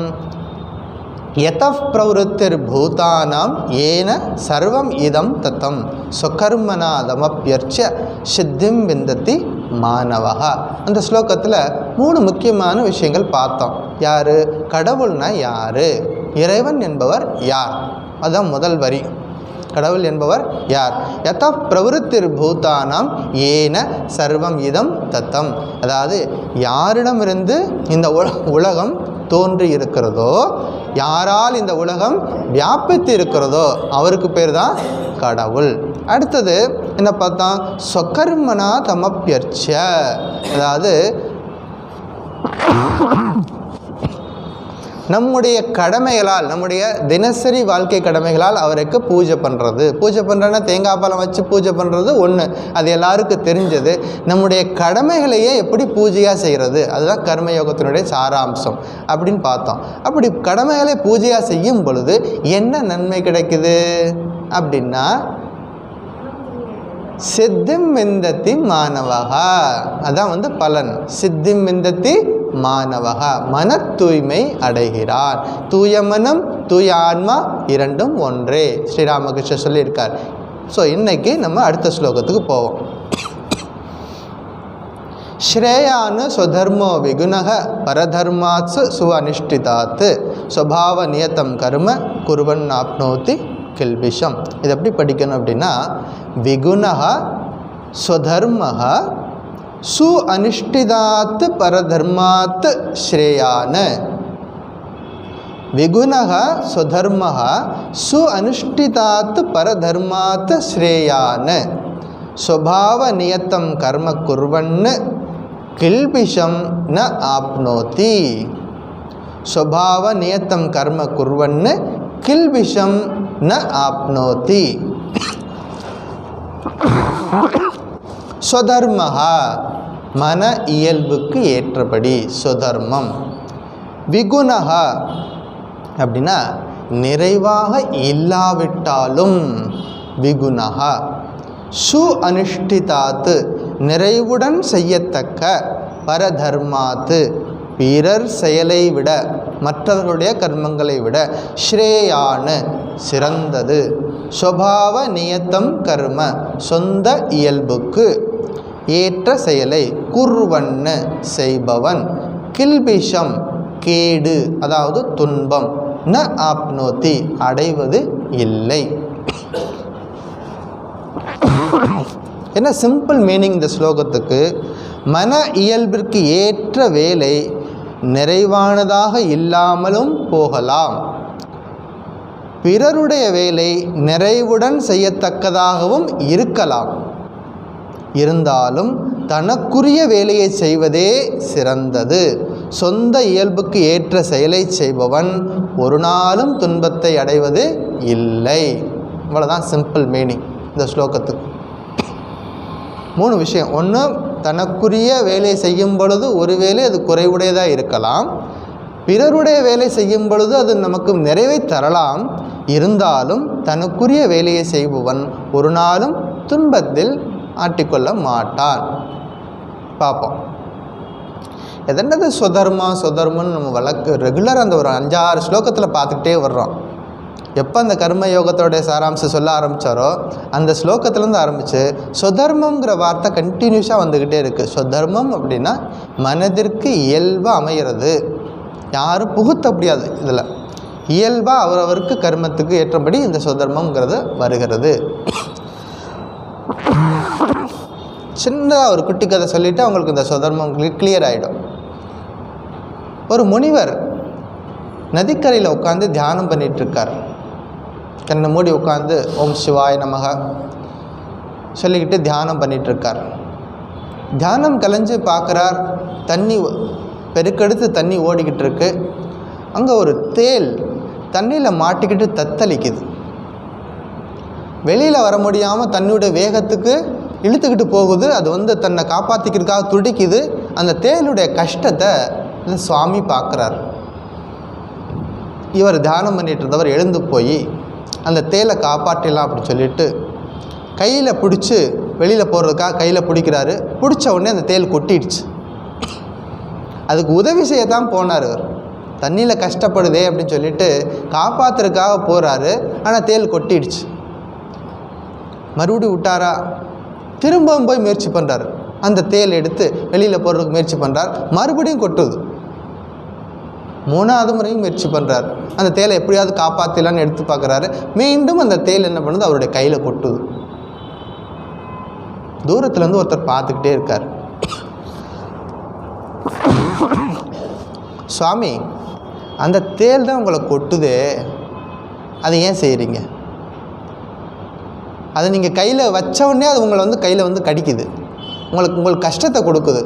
யதஃ பிரவருத்திர் பூதானாம் ஏன சர்வம் இதம் தத்தம் ஸ்வகர்மனாதமப்யர்ச்ச சித்திம் விந்ததி மாணவகா. அந்த ஸ்லோகத்தில் 3 முக்கியமான விஷயங்கள் பார்த்தோம். யார்? கடவுள்னா யார்? இறைவன் என்பவர் யார்? அதுதான் முதல் வரி. கடவுள் என்பவர் யார்? யதா பிரவருத்திர் பூதானாம் ஏன சர்வம் இதம் தத்தம். அதாவது யாரிடமிருந்து இந்த உலகம் தோன்றி இருக்கிறதோ, யாரால் இந்த உலகம் வியாபித்து இருக்கிறதோ அவருக்கு பேர் தான் கடவுள். அடுத்தது என்ன பார்த்தோம்? ஸ்வகர்மனா தமப்யர்ச்ச. அதாவது நம்முடைய கடமைகளால், நம்முடைய தினசரி வாழ்க்கை கடமைகளால் அவருக்கு பூஜை பண்ணுறது. பூஜை பண்ணுறேன்னா தேங்காய் பழம் வச்சு பூஜை பண்ணுறது ஒன்று, அது எல்லாருக்கும் தெரிஞ்சது. நம்முடைய கடமைகளையே எப்படி பூஜையாக செய்கிறது, அதுதான் கர்மயோகத்தினுடைய சாராம்சம் அப்படின்னு பார்த்தோம். அப்படி கடமைகளை பூஜையாக செய்யும் பொழுது என்ன நன்மை கிடைக்குது அப்படின்னா, சித்திம் விந்தத்தி மாணவகா. அதான் பலன். சித்திம் விந்தத்தி மாணவகா, மன தூய்மை அடைகிறார். தூய மனம், தூய ஆன்மா இரண்டும் ஒன்றே ஸ்ரீராமகிருஷ்ணர் சொல்லியிருக்கார். ஸோ இன்னைக்கு நம்ம அடுத்த ஸ்லோகத்துக்கு போவோம். ஸ்ரேயானு ஸ்வதர்மோ விகுணக பரதர்மாத்சு சுவனிஷ்டிதாத் ஸ்வபாவ நியதம் கர்ம குர்வன் ஆப்னோதி கில்பிஷம். இது எப்படி படிக்கணும் அப்படின்னா, விகுணஹ ஸ்வதர்மஹ சு அனுஷ்டிதாத் பரதர்மாத் ஸ்ரேயான. விகுணஹ ஸ்வதர்மஹ சு அனுஷ்டிதாத் பரதர்மாத் ஸ்ரேயான ஸ்வபாவ நியத்தம் கர்ம குர்வன் கில்பிஷம் ந ஆப்னோதி. ஸ்வபாவ நியத்தம் கர்ம குர்வன் கில்பிஷம் ந ஆப்னோதி. ஸ்வதர்மஹா மன இயல்புக்கு ஏற்றபடி ஸ்வதர்மம். விகுணஹா அப்படின்னா நிறைவாக இல்லாவிட்டாலும் விகுணஹா. சு அனுஷ்டிதாத்து நிறைவுடன் செய்யத்தக்க, பரதர்மாத்து பிறர் செயலை விட மற்றவர்களுடைய கர்மங்களை விட, ஸ்ரேயான சிறந்தது, ஸ்வபாவ நியத்தம் கர்ம சொந்த இயல்புக்கு ஏற்ற செயலை, குர்வன்ன செய்பவன், கில்பிஷம் கேடு அதாவது துன்பம், ந ஆப்னோதி அடைவது இல்லை. என்ன சிம்பிள் மீனிங் இந்த ஸ்லோகத்துக்கு? மன இயல்பிற்கு ஏற்ற வேலை நிறைவானதாக இல்லாமலும் போகலாம், பிறருடைய வேலை நிறைவுடன் செய்யத்தக்கதாகவும் இருக்கலாம். இருந்தாலும் தனக்குரிய வேலையை செய்வதே சிறந்தது. சொந்த இயல்புக்கு ஏற்ற செயலை செய்பவன் ஒரு நாளும் துன்பத்தை அடைவது இல்லை. இவ்வளோதான் சிம்பிள் மீனிங் இந்த ஸ்லோகத்துக்கு. 3 விஷயம். ஒன்று, தனக்குரிய வேலை செய்யும் பொழுது ஒரு வேலை அது குறைவுடையதாக இருக்கலாம், பிறருடைய வேலை செய்யும் பொழுது அது நமக்கு நிறைவை தரலாம். இருந்தாலும் தனக்குரிய வேலையை செய்பவன் ஒரு நாளும் துன்பத்தில் ஆட்டிக்கொள்ள மாட்டான். பார்ப்போம். எதனது சொதர்மன்னு நம்ம ரெகுலர் அந்த ஒரு 5-6 ஸ்லோகத்தில் பார்த்துக்கிட்டே வர்றோம். எப்போ அந்த கர்ம யோகத்தோடைய சாராம்சம் சொல்ல ஆரம்பித்தாரோ அந்த ஸ்லோகத்துலேருந்து ஆரம்பித்து சொதர்மங்கிற வார்த்தை கண்டினியூஸாக வந்துக்கிட்டே இருக்குது. சொதர்மம் அப்படின்னா மனதிற்கு இயல்பாக அமைகிறது, யாரும் புகுத்த முடியாது. இதில் இயல்பாக அவரவருக்கு கர்மத்துக்கு ஏற்றபடி இந்த சொதர்மங்கிறது வருகிறது. சின்னதாக ஒரு குட்டி கதை சொல்லிவிட்டு அவங்களுக்கு இந்த சொதர்மம் கிளியர் ஆகிடும். ஒரு முனிவர் நதிக்கரையில் உட்காந்து தியானம் பண்ணிகிட்ருக்கார். கண்ணை மூடி உட்காந்து ஓம் சிவாய நமக சொல்லிக்கிட்டு தியானம் பண்ணிகிட்ருக்கார். தியானம் கலைஞ்சு பார்க்குறார், தண்ணி பெருக்கெடுத்து தண்ணி ஓடிக்கிட்டு இருக்கு. அங்கே ஒரு தேள் தண்ணியில் மாட்டிக்கிட்டு தத்தளிக்குது. வெளியில் வர முடியாமல் தண்ணியோட வேகத்துக்கு இழுத்துக்கிட்டு போகுது. அது தன்னை காப்பாற்றிக்கிறதுக்காக துடிக்குது. அந்த தேளுடைய கஷ்டத்தை சுவாமி பார்க்குறார். இவர் தியானம் பண்ணிட்டு இருந்தவர் எழுந்து போய் அந்த தேலை காப்பாற்றலாம் அப்படின்னு சொல்லிட்டு கையில் பிடிச்சி வெளியில் போகிறதுக்காக கையில் பிடிக்கிறாரு. பிடிச்ச உடனே அந்த தேல் கொட்டிடுச்சு. அதுக்கு உதவி செய்ய தான் போனார். அவர் தண்ணியில் கஷ்டப்படுதே அப்படின்னு சொல்லிட்டு காப்பாற்றுறதுக்காக போகிறாரு. ஆனால் தேல் கொட்டிடுச்சு. மறுபடியும் விட்டாரா? திரும்பவும் போய் முயற்சி பண்ணுறாரு. அந்த தேல் எடுத்து வெளியில் போகிறதுக்கு முயற்சி பண்ணுறார். மறுபடியும் கொட்டுது. 3வது முறையும் முயற்சி பண்ணுறார். அந்த தேலை எப்படியாவது காப்பாற்றலான்னு எடுத்து பார்க்குறாரு. மீண்டும் அந்த தேல் என்ன பண்ணுது? அவருடைய கையில் கொட்டுது. தூரத்துலேருந்து ஒருத்தர் பார்த்துக்கிட்டே இருக்கார். சுவாமி, அந்த தேல் தான் உங்களை கொட்டுதே, அதை ஏன் செய்கிறீங்க? அதை நீங்கள் கையில் வச்ச உடனே அது உங்களை கையில் கடிக்குது, உங்களுக்கு கஷ்டத்தை கொடுக்குது.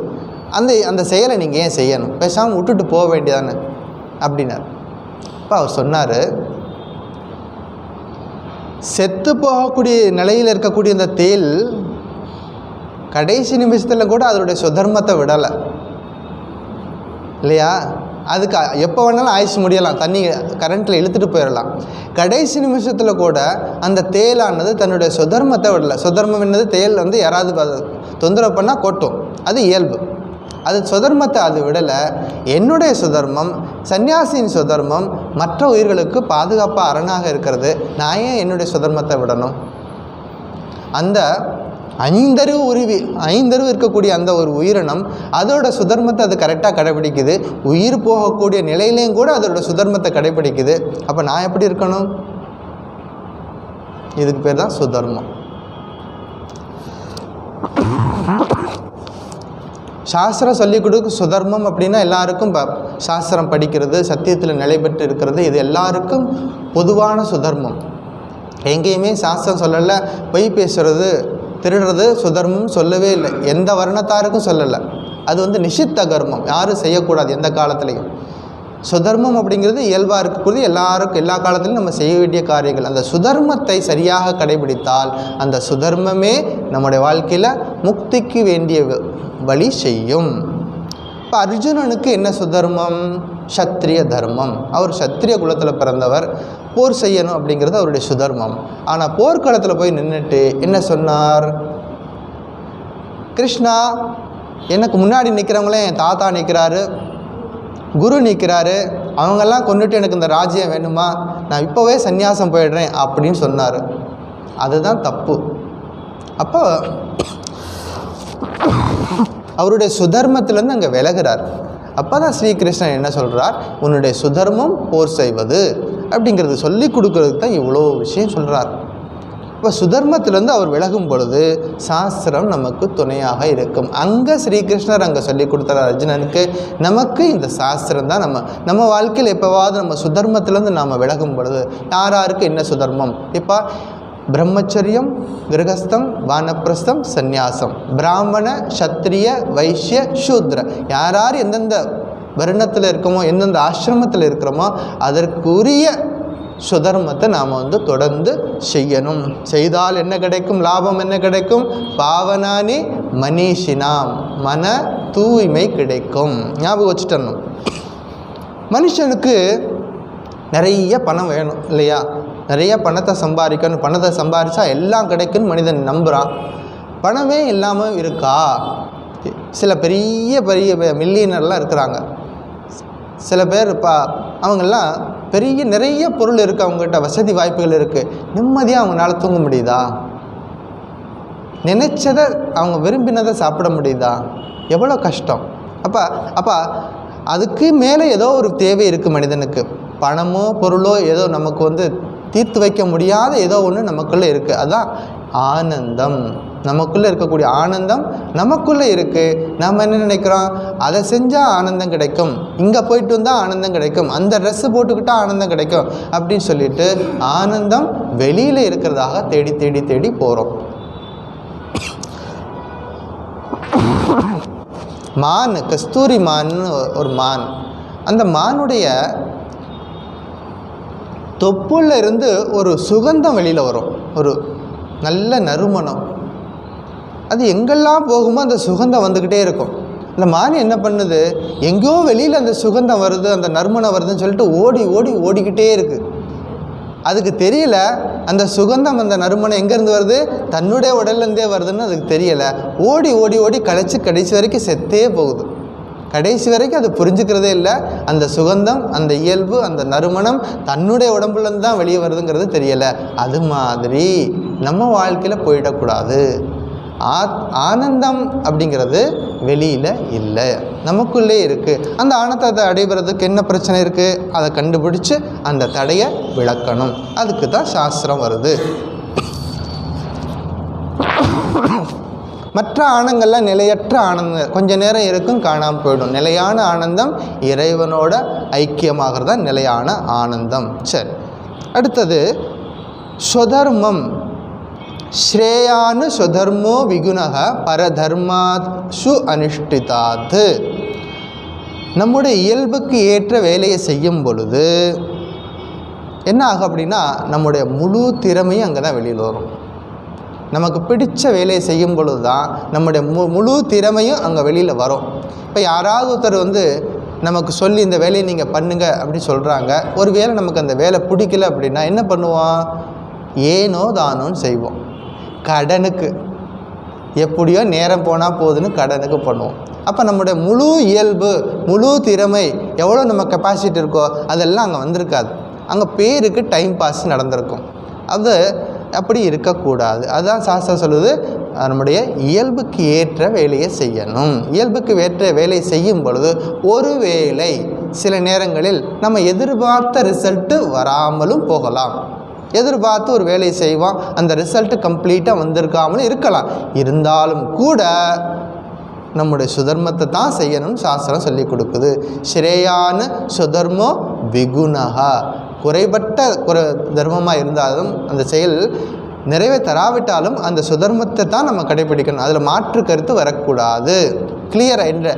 அந்த செயலை நீங்கள் ஏன் செய்யணும்? பேசாமல் விட்டுட்டு போக வேண்டியதானே அப்படின்னார். அப்போ அவர் சொன்னார், செத்து போகக்கூடிய நிலையில் இருக்கக்கூடிய இந்த தேல் கடைசி நிமிஷத்தில் கூட அதனுடைய சுதர்மத்தை விடலை இல்லையா? அதுக்கு எப்போ வேணாலும் ஆயுசு முடியலாம், தண்ணி கரண்ட்டில் இழுத்துட்டு போயிடலாம். கடைசி நிமிஷத்தில் கூட அந்த தேலானது தன்னுடைய சுதர்மத்தை விடலை. சுதர்மம் என்னது? தேல் யாராவது தொந்தரவு பண்ணால் கொட்டும், அது இயல்பு. அது சுதர்மத்தை அது விடலை. என்னுடைய சுதர்மம், சன்னியாசியின் சுதர்மம் மற்ற உயிர்களுக்கு பாதுகாப்பாக அரணாக இருக்கிறது. நான் ஏன் என்னுடைய சுதர்மத்தை விடணும்? அந்த ஐந்தறிவு இருக்கக்கூடிய அந்த ஒரு உயிரினம் அதோட சுதர்மத்தை அது கரெக்டாக கடைபிடிக்குது. உயிர் போகக்கூடிய நிலையிலையும் கூட அதோட சுதர்மத்தை கடைபிடிக்குது. அப்போ நான் எப்படி இருக்கணும்? இதுக்கு பேர் தான் சுதர்மம். சாஸ்திரம் சொல்லிக் கொடுக்க சுதர்மம் அப்படின்னா எல்லாருக்கும் சாஸ்திரம் படிக்கிறது, சத்தியத்தில் நிலை பெற்று இருக்கிறது, இது எல்லாருக்கும் பொதுவான சுதர்மம். எங்கேயுமே சாஸ்திரம் சொல்லலை பொய் பேசுகிறது, திருடுறது சுதர்மம் சொல்லவே இல்லை. எந்த வர்ணத்தாருக்கும் சொல்லலை. அது வந்து நிஷித்த கர்மம், யாரும் செய்யக்கூடாது எந்த காலத்துலேயும். சுதர்மம் அப்படிங்கிறது இயல்பாக இருக்கக்கூடிய எல்லாருக்கும் எல்லா காலத்திலும் நம்ம செய்ய வேண்டிய காரியங்கள். அந்த சுதர்மத்தை சரியாக கடைபிடித்தால் அந்த சுதர்மமே நம்முடைய வாழ்க்கையில் முக்திக்கு வேண்டிய வழி செய்யும். இப்போ அர்ஜுனனுக்கு என்ன சுதர்மம்? சத்திரிய தர்மம். அவர் சத்திரிய குலத்தில் பிறந்தவர், போர் செய்யணும் அப்படிங்கிறது அவருடைய சுதர்மம். ஆனால் போர்க்களத்தில் போய் நின்றுட்டு என்ன சொன்னார்? கிருஷ்ணா, எனக்கு முன்னாடி நிற்கிறவங்களே என் தாத்தா நிற்கிறாரு, குரு நிற்கிறாரு, அவங்கெல்லாம் கொண்டுட்டு எனக்கு இந்த ராஜ்யம் வேணுமா, நான் இப்போவே சந்நியாசம் போயிடுறேன் அப்படின்னு சொன்னார். அதுதான் தப்பு. அப்போ அவருடைய சுதர்மத்திலேருந்து அங்கே விலகிறார். அப்போ தான் ஸ்ரீகிருஷ்ணன் என்ன சொல்கிறார்? உன்னுடைய சுதர்மம் போர் செய்வது அப்படிங்கிறது சொல்லி கொடுக்கறதுக்கு தான் இவ்வளோ விஷயம் சொல்கிறார். இப்போ சுதர்மத்திலேருந்து அவர் விலகும் பொழுது சாஸ்திரம் நமக்கு துணையாக இருக்கும். அங்கே ஸ்ரீகிருஷ்ணர் அங்கே சொல்லி கொடுத்தார் அர்ஜுனனுக்கு. நமக்கு இந்த சாஸ்திரம் தான் நம்ம வாழ்க்கையில் எப்போவாவது நம்ம சுதர்மத்திலேருந்து நாம் விலகும் பொழுது, யாராருக்கு என்ன சுதர்மம்? இப்போ பிரம்மச்சரியம், கிரகஸ்தம், வானப்பிரஸ்தம், சந்நியாசம், பிராமண, சத்திரிய, வைஷ்ய, சூத்ர, யார் எந்தெந்த வருணத்தில் இருக்கோமோ, எந்தெந்த ஆசிரமத்தில் இருக்கிறோமோ அதற்குரிய சுதர்மத்தை நாம் வந்து தொடர்ந்து செய்யணும். செய்தால் என்ன கிடைக்கும்? லாபம் என்ன கிடைக்கும்? பாவனானி மனிஷினாம், மன தூய்மை கிடைக்கும். ஞாபகம் வச்சுட்டணும். மனுஷனுக்கு நிறைய பணம் வேணும் இல்லையா? நிறைய பணத்தை சம்பாதிக்கணும். பணத்தை சம்பாதிச்சா எல்லாம் கிடைக்குன்னு மனிதன் நம்புகிறான். பணமே இல்லாமல் இருக்கா? சில பெரிய பெரிய மில்லியனர்லாம் இருக்கிறாங்க. சில பேர் அவங்கெல்லாம் நிறைய பொருள் இருக்குது, அவங்ககிட்ட வசதி வாய்ப்புகள் இருக்குது. நிம்மதியாக அவங்களால தூங்க முடியுதா? நினைச்சதை அவங்க விரும்பினதை சாப்பிட முடியுதா? எவ்வளோ கஷ்டம். அப்போ அதுக்கு மேலே ஏதோ ஒரு தேவை இருக்குது மனிதனுக்கு. பணமோ பொருளோ ஏதோ நமக்கு வந்து தீர்த்து வைக்க முடியாத ஏதோ ஒன்று நமக்குள்ளே இருக்குது. அதுதான் ஆனந்தம். நமக்குள்ளே இருக்கக்கூடிய ஆனந்தம் நமக்குள்ளே இருக்குது. நம்ம என்ன நினைக்கிறோம்? அதை செஞ்சால் ஆனந்தம் கிடைக்கும், இங்கே போயிட்டு வந்தால் ஆனந்தம் கிடைக்கும், அந்த ட்ரெஸ்ஸு போட்டுக்கிட்டால் ஆனந்தம் கிடைக்கும் அப்படின்னு சொல்லிட்டு ஆனந்தம் வெளியில் இருக்கிறதாக தேடி தேடி தேடி போகிறோம். மான், கஸ்தூரி மான் ஒரு மான். அந்த மானுடைய தொப்புள்ள இருந்து ஒரு சுகந்தம் வெளியில் வரும், ஒரு நல்ல நறுமணம். அது எங்கெல்லாம் போகுமோ அந்த சுகந்தம் வந்துக்கிட்டே இருக்கும். இந்த மான் என்ன பண்ணுது? எங்கேயோ வெளியில் அந்த சுகந்தம் வருது, அந்த நறுமணம் வருதுன்னு சொல்லிட்டு ஓடிக்கிட்டே இருக்குது. அதுக்கு தெரியல அந்த சுகந்தம், அந்த நறுமணம் எங்கேருந்து வருது? தன்னுடைய உடல்லேருந்தே வருதுன்னு அதுக்கு தெரியலை. ஓடி கடைசி வரைக்கும் செத்தே போகுது. கடைசி வரைக்கும் அது புரிஞ்சுக்கிறதே இல்லை. அந்த சுகந்தம், அந்த இயல்பு, அந்த நறுமணம் தன்னுடைய உடம்புலேருந்து தான் வெளியே வருதுங்கிறது தெரியலை. அது மாதிரி நம்ம வாழ்க்கையில் போயிடக்கூடாது. ஆனந்தம் அப்படிங்கிறது வெளியில் இல்லை, நமக்குள்ளே இருக்குது. அந்த ஆனந்தத்தை அடைவதுக்கு என்ன பிரச்சனை இருக்குது? அதை கண்டுபிடிச்சு அந்த தடையை விளக்கணும். அதுக்கு தான் சாஸ்திரம் வருது. மற்ற ஆனந்தங்கள்லாம் நிலையற்ற ஆனந்தம், கொஞ்ச நேரம் இருக்கும், காணாமல் போயிடும். நிலையான ஆனந்தம் இறைவனோட ஐக்கியமாகிறது தான் நிலையான ஆனந்தம். சரி, அடுத்தது ஸ்வதர்மம். ஸ்ரேயானு ஸ்வதர்மோ விகுணக பரதர்மாசு அனுஷ்டிதாத். நம்முடைய இயல்புக்கு ஏற்ற வேலையை செய்யும் பொழுது என்ன ஆகும் அப்படின்னா நம்முடைய முழு திறமையும் அங்கே தான் வெளியில் வரும். நமக்கு பிடிச்ச வேலையை செய்யும் பொழுது தான் நம்முடைய முழு திறமையும் அங்கே வெளியில் வரும். இப்போ யாராவது ஒருத்தர் வந்து நமக்கு சொல்லி இந்த வேலையை நீங்கள் பண்ணுங்க அப்படின்னு சொல்கிறாங்க. ஒரு வேளை நமக்கு அந்த வேலை பிடிக்கல அப்படின்னா என்ன பண்ணுவோம்? ஏனோ தானோன்னு செய்வோம். கடனுக்கு எப்படியோ நேரம் போனால் போகுதுன்னு கடனுக்கு பண்ணுவோம். அப்போ நம்முடைய முழு இயல்பு, முழு திறமை, எவ்வளோ நம்ம கெப்பாசிட்டி இருக்கோ அதெல்லாம் அங்கே வந்திருக்காது. அங்கே பேருக்கு டைம் பாஸ் நடந்திருக்கும். அது அப்படி இருக்கக்கூடாது. அதுதான் சாஸ்திரம் சொல்லுது, நம்முடைய இயல்புக்கு ஏற்ற வேலையை செய்யணும். இயல்புக்கு ஏற்ற வேலையை செய்யும் பொழுது ஒரு வேளை சில நேரங்களில் நம்ம எதிர்பார்த்த ரிசல்ட்டு வராமலும் போகலாம். எதிர்பார்த்து ஒரு வேலையை செய்வான், அந்த ரிசல்ட்டு கம்ப்ளீட்டாக வந்திருக்காமலும் இருக்கலாம். இருந்தாலும் கூட நம்முடைய சுதர்மத்தை தான் செய்யணும்னு சாஸ்திரம் சொல்லி கொடுக்குது. ஸ்ரேயான சுதர்மோ விகுணஹா, குறைபட்ட தர்மமாக இருந்தாலும் அந்த செயல் நிறைவே தராவிட்டாலும் அந்த சுதர்மத்தை தான் நம்ம கடைபிடிக்கணும். அதில் மாற்று கருத்து வரக்கூடாது. கிளியர் என்ற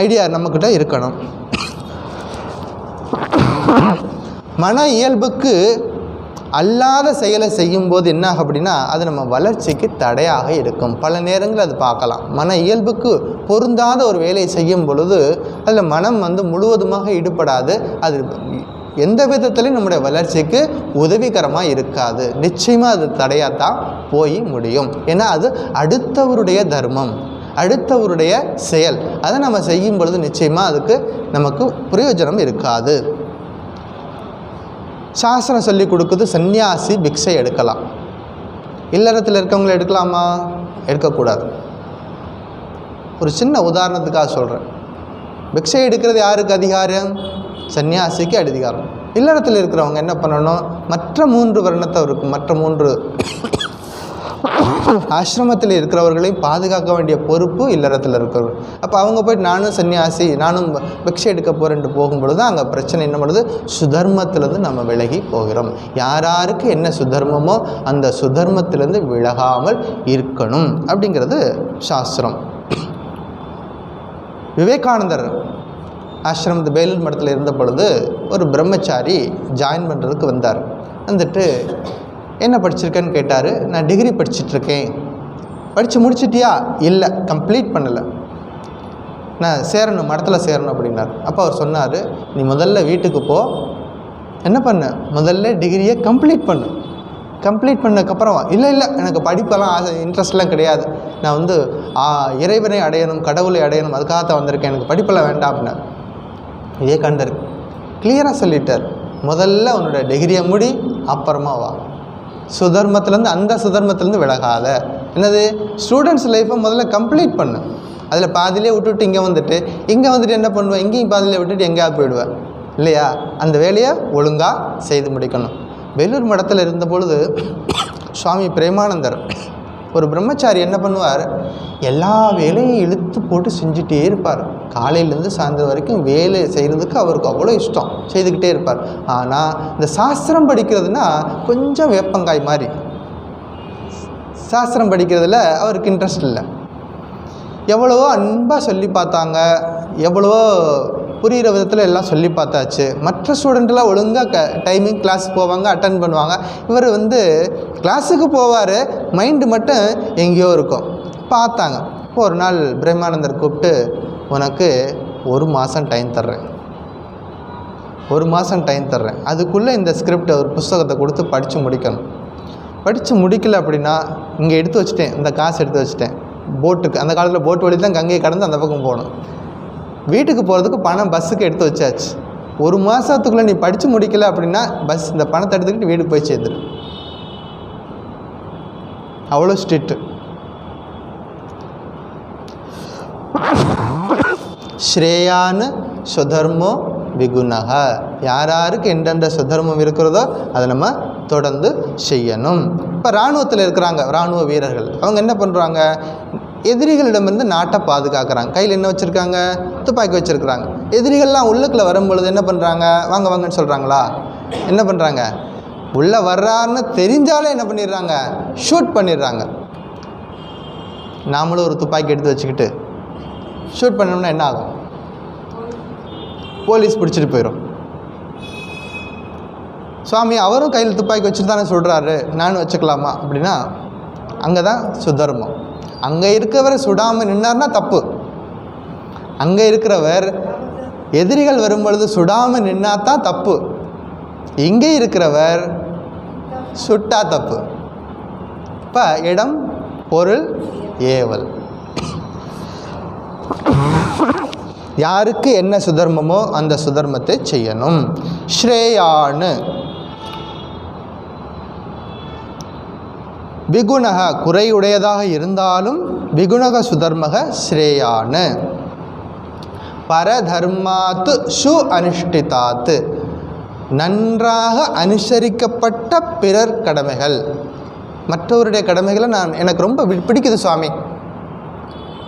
ஐடியா நம்மக்கிட்ட இருக்கணும். மன இயல்புக்கு அல்லாத செயலை செய்யும்போது என்ன அப்படின்னா அது நம்ம வளர்ச்சிக்கு தடையாக இருக்கும். பல நேரங்கள் அது பார்க்கலாம். மன இயல்புக்கு பொருந்தாத ஒரு வேலையை செய்யும் பொழுது அதில் மனம் முழுவதுமாக ஈடுபடாது. அது எந்த விதத்துலையும் நம்முடைய வளர்ச்சிக்கு உதவிகரமாக இருக்காது. நிச்சயமாக அது தடையாக தான் போய் முடியும். ஏன்னா அது அடுத்தவருடைய தர்மம், அடுத்தவருடைய செயல். அதை நம்ம செய்யும் பொழுது நிச்சயமாக அதுக்கு நமக்கு பிரயோஜனம் இருக்காது. சாஸ்திரம் சொல்லி கொடுக்குது, சன்னியாசி பிக்ஷை எடுக்கலாம். இல்லறத்தில் இருக்கவங்களை எடுக்கலாமா? எடுக்கக்கூடாது. ஒரு சின்ன உதாரணத்துக்காக சொல்கிறேன். பிக்ஷை எடுக்கிறது யாருக்கு அதிகாரம்? சன்னியாசிக்கு அதிகாரம். இல்லறத்தில் இருக்கிறவங்க என்ன பண்ணணும்? மற்ற 3 வர்ணத்தவருக்கு, மற்ற 3 ஆசிரமத்தில் இருக்கிறவர்களையும் பாதுகாக்க வேண்டிய பொறுப்பு இல்லறத்தில் இருக்கிறவர். அப்போ அவங்க போய்ட்டு நானும் சன்னியாசி, நானும் பிக்ஷை எடுக்க போகிறேன்ட்டு போகும்பொழுது தான் அங்கே பிரச்சனை என்ன பண்ணுது? சுதர்மத்திலேருந்து நம்ம விலகி போகிறோம். யாராருக்கு என்ன சுதர்மமோ அந்த சுதர்மத்திலேருந்து விலகாமல் இருக்கணும் அப்படிங்கிறது சாஸ்திரம். விவேகானந்தர் ஆசிரமத்து பேலூர் மடத்தில் இருந்த பொழுது ஒரு பிரம்மச்சாரி ஜாயின் பண்ணுறதுக்கு வந்தார். வந்துட்டு என்ன படிச்சிருக்கேன்னு கேட்டார். நான் டிகிரி படிச்சிட்ருக்கேன். படித்து முடிச்சிட்டியா? இல்லை, கம்ப்ளீட் பண்ணலை. நான் சேரணும், மடத்தில் சேரணும் அப்படின்னார். அப்போ அவர் சொன்னார், நீ முதல்ல வீட்டுக்கு போ, என்ன பண்ண, முதல்ல டிகிரியை கம்ப்ளீட் பண்ணு. கம்ப்ளீட் பண்ணதுக்கப்புறம் இல்லை எனக்கு படிப்பெல்லாம் ஆசை, இன்ட்ரெஸ்ட்லாம் கிடையாது, நான் இறைவனை அடையணும், கடவுளை அடையணும், அதுக்காக தான் வந்திருக்கேன், எனக்கு படிப்பெல்லாம் வேண்டாம் அப்படின்னார். விவேகானந்தர் கிளியராக சொல்லிட்டார், முதல்ல உன்னோட டிகிரியை முடி, அப்புறமா வா. சுதர்மத்திலேருந்து, அந்த சுதர்மத்திலேருந்து விலகாத. என்னது? ஸ்டூடெண்ட்ஸ் லைஃப்பை முதல்ல கம்ப்ளீட் பண்ணு. அதில் பாதியிலே விட்டுவிட்டு இங்கே வந்துட்டு என்ன பண்ணுவேன்? இங்கேயும் பாதியிலே விட்டுட்டு எங்கேயாவது போயிடுவேன் இல்லையா? அந்த வேலையை ஒழுங்காக செய்து முடிக்கணும். வேலூர் மடத்தில் இருந்த பொழுது சுவாமி பிரேமானந்தர் ஒரு பிரம்மச்சாரி என்ன பண்ணுவார்? எல்லா வேலையும் இழுத்து போட்டு செஞ்சுட்டே இருப்பார். காலையிலேருந்து சாயந்தரம் வரைக்கும் வேலை செய்கிறதுக்கு அவருக்கு அவ்வளோ இஷ்டம், செய்துக்கிட்டே இருப்பார். ஆனால் இந்த சாஸ்திரம் படிக்கிறதுனா கொஞ்சம் வேப்பங்காய் மாதிரி. சாஸ்திரம் படிக்கிறதுல அவருக்கு இன்ட்ரெஸ்ட் இல்லை. எவ்வளவோ அன்பாக சொல்லி பார்த்தாங்க, எவ்வளவோ புரிகிற விதத்தில் எல்லாம் சொல்லி பார்த்தாச்சு. மற்ற ஸ்டூடெண்ட்டெலாம் ஒழுங்காக டைமிங் கிளாஸ் போவாங்க, அட்டன் பண்ணுவாங்க. இவர் கிளாஸுக்கு போவார், மைண்டு மட்டும் எங்கேயோ இருக்கும். பார்த்தாங்க. இப்போ ஒரு நாள் பிரம்மானந்தர் கூப்பிட்டு, உனக்கு 1 மாதம் டைம் தர்றேன், 1 மாதம் டைம் தர்றேன், அதுக்குள்ளே இந்த ஸ்கிரிப்டை ஒரு புஸ்தகத்தை கொடுத்து படித்து முடிக்கணும். படித்து முடிக்கலை அப்படின்னா இங்கே எடுத்து வச்சுட்டேன், இந்த காசு எடுத்து வச்சுட்டேன், போட்டுக்கு, அந்த காலத்தில் போட்டு வழி தான் கங்கையை கடந்து அந்த பக்கம் போகணும். வீட்டுக்கு போகிறதுக்கு பணம் பஸ்ஸுக்கு எடுத்து வச்சாச்சு. 1 மாதத்துக்குள்ளே நீ படித்து முடிக்கலை அப்படின்னா இந்த பணத்தை எடுத்துக்கிட்டு வீட்டுக்கு போய் சேர்ந்துரு. அவ்வளோ ஸ்ட்ரிக்ட். ஸ்ரேயான் சுதர்மோ விகுணஹ, யாருக்கு எந்தெந்த சுதர்மம் இருக்கிறதோ அதை நம்ம தொடர்ந்து செய்யணும். இப்போ இராணுவத்தில் இருக்கிறாங்க, இராணுவ வீரர்கள், அவங்க என்ன பண்ணுறாங்க? எதிரிகளிடமிருந்து நாட்டை பாதுகாக்கிறாங்க. கையில் என்ன வச்சுருக்காங்க? துப்பாக்கி வச்சுருக்குறாங்க. எதிரிகள்லாம் உள்ளுக்குள்ளே வரும்பொழுது என்ன பண்ணுறாங்க? வாங்க வாங்கன்னு சொல்கிறாங்களா? என்ன பண்ணுறாங்க? உள்ளே வர்றாருன்னு தெரிஞ்சாலே என்ன பண்ணிடுறாங்க? ஷூட் பண்ணிடுறாங்க. நாமளும் ஒரு துப்பாக்கி எடுத்து வச்சுக்கிட்டு ஷூட் பண்ணோம்னா என்ன ஆகும்? போலீஸ் பிடிச்சிட்டு போயிடும். சுவாமி அவரும் கையில் துப்பாக்கி வச்சுட்டு தானே சொல்கிறாரு, நானும் வச்சுக்கலாமா அப்படின்னா அங்கே தான் சுதர்மம். அங்கே இருக்கிறவர் சுடாமல் நின்னார்னா தப்பு. அங்கே இருக்கிறவர் எதிரிகள் வரும்பொழுது சுடாமல் நின்னா தான் தப்பு. இங்கே இருக்கிறவர் சுட்டா தப்பு. இப்போ இடம், பொருள், ஏவல், யாருக்கு என்ன சுதர்மமோ அந்த சுதர்மத்தை செய்யணும். ஸ்ரேயானு விகுணக, குறையுடையதாக இருந்தாலும் விகுணக சுதர்மக ஸ்ரேயானு. பரதர்மாத்து சு அனுஷ்டிதாத்து, நன்றாக அனுசரிக்கப்பட்ட பிறர் கடமைகள். மற்றவருடைய கடமைகளை எனக்கு ரொம்ப பிடிக்குது சுவாமி.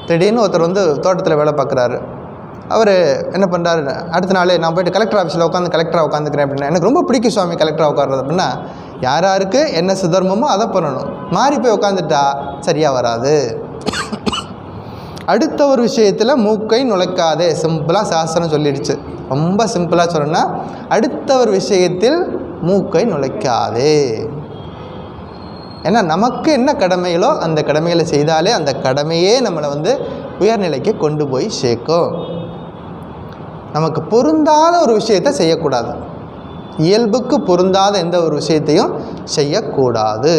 திடீர்னு ஒருத்தர் வந்து தோட்டத்தில் வேலை பார்க்குறாரு. அவர் என்ன பண்ணுறாரு, அடுத்த நாள் நான் போய்ட்டு கலெக்டர் ஆஃபீஸில் கலெக்டராக உட்காந்துக்கிறேன் அப்படின்னா, எனக்கு ரொம்ப பிடிக்கும் சுவாமி கலெக்டராக உட்கார்றது அப்படின்னா, யாருக்கு என்ன சுதர்மமோ அதை பண்ணணும். மாறி போய் உட்காந்துட்டா சரியாக வராது. அடுத்த ஒரு விஷயத்தில் மூக்கை நுழைக்காதே, சிம்பிளாக சாஸ்திரம் சொல்லிடுச்சு. ரொம்ப சிம்பிளாக சொல்லணும்னா, அடுத்த ஒரு விஷயத்தில் மூக்கை நுழைக்காதே. ஏன்னா நமக்கு என்ன கடமைகளோ அந்த கடமைகளை செய்தாலே அந்த கடமையே நம்மளை வந்து உயர்நிலைக்கு கொண்டு போய் சேர்க்கும். நமக்கு பொருந்தாத ஒரு விஷயத்தை செய்யக்கூடாது. இயல்புக்கு பொருந்தாத எந்த ஒரு விஷயத்தையும் செய்யக்கூடாது.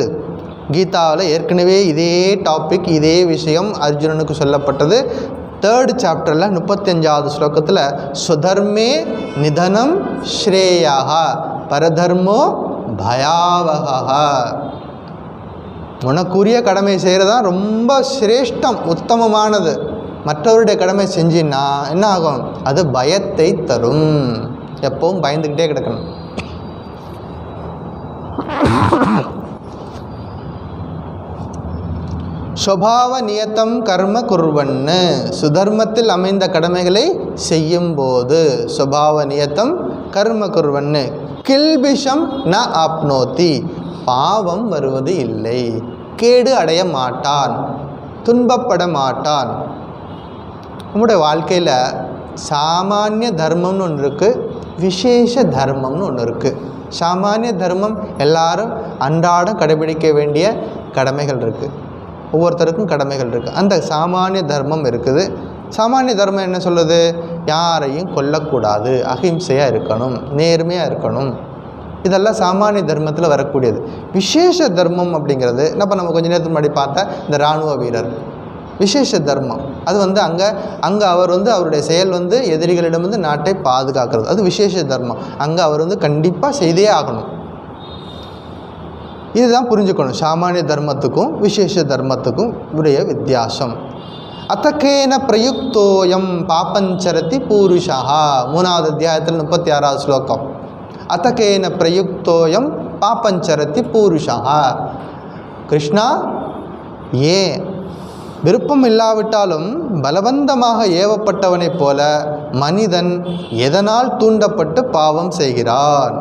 கீதாவில் ஏற்கனவே இதே டாபிக், இதே விஷயம் அர்ஜுனனுக்கு சொல்லப்பட்டது. 3rd சாப்டரில் 35வது ஸ்லோகத்தில் ஸ்வதர்மே நிதனம் ஸ்ரேயாக பரதர்மோ பயாவஹ. உனக்குரிய கடமை செய்கிறதான் ரொம்ப சிரேஷ்டம், உத்தமமானது. மற்றவருடைய கடமை செஞ்சின்னா என்ன ஆகும், அது பயத்தை தரும். எப்பவும் பயந்துக்கிட்டே கிடக்கணும். ஸ்வபாவ நியத்தம் கர்ம குர்வன்னு, சுதர்மத்தில் அமைந்த கடமைகளை செய்யும்போது ஸ்வபாவ நியத்தம் கர்ம குர்வன்னு கில்பிஷம் ந ஆப்னோதி, பாவம் வருவது இல்லை, கேடு அடைய மாட்டான், துன்பப்பட மாட்டான். நம்முடைய வாழ்க்கையில் சாமானிய தர்மம்னு ஒன்று இருக்குது, விசேஷ தர்மம்னு ஒன்று இருக்குது. சாமானிய தர்மம் எல்லாரும் அன்றாடம் கடைபிடிக்க வேண்டிய கடமைகள் இருக்குது. ஒவ்வொருத்தருக்கும் கடமைகள் இருக்குது. அந்த சாமானிய தர்மம் இருக்குது. சாமானிய தர்மம் என்ன சொல்லுது, யாரையும் கொல்லக்கூடாது, அஹிம்சையாக இருக்கணும், நேர்மையாக இருக்கணும். இதெல்லாம் சாமானிய தர்மத்தில் வரக்கூடியது. விசேஷ தர்மம் அப்படிங்கிறது நம்ம கொஞ்சம் நேரத்துக்கு முன்னாடி பார்த்த இந்த இராணுவ வீரர், விசேஷ தர்மம். அது வந்து அங்கே அவர் வந்து அவருடைய செயல் வந்து எதிரிகளிடம் வந்து நாட்டை பாதுகாக்கிறது. அது விசேஷ தர்மம். அங்கே அவர் வந்து கண்டிப்பாக செய்தே ஆகணும். இதுதான் புரிஞ்சுக்கணும் சாமானிய தர்மத்துக்கும் விசேஷ தர்மத்துக்கும் உடைய வித்தியாசம். அத்தகேன பிரயுக்தோயம் பாபஞ்சரதி பூருஷா, 3வது அத்தியாயத்தில் 36வது ஸ்லோகம். அத்தகேன பிரயுக்தோயம் பாபஞ்சரதி பூருஷா. கிருஷ்ணா, ஏன் விருப்பம் இல்லாவிட்டாலும் பலவந்தமாக ஏவப்பட்டவனைப் போல மனிதன் எதனால் தூண்டப்பட்டு பாவம் செய்கிறான்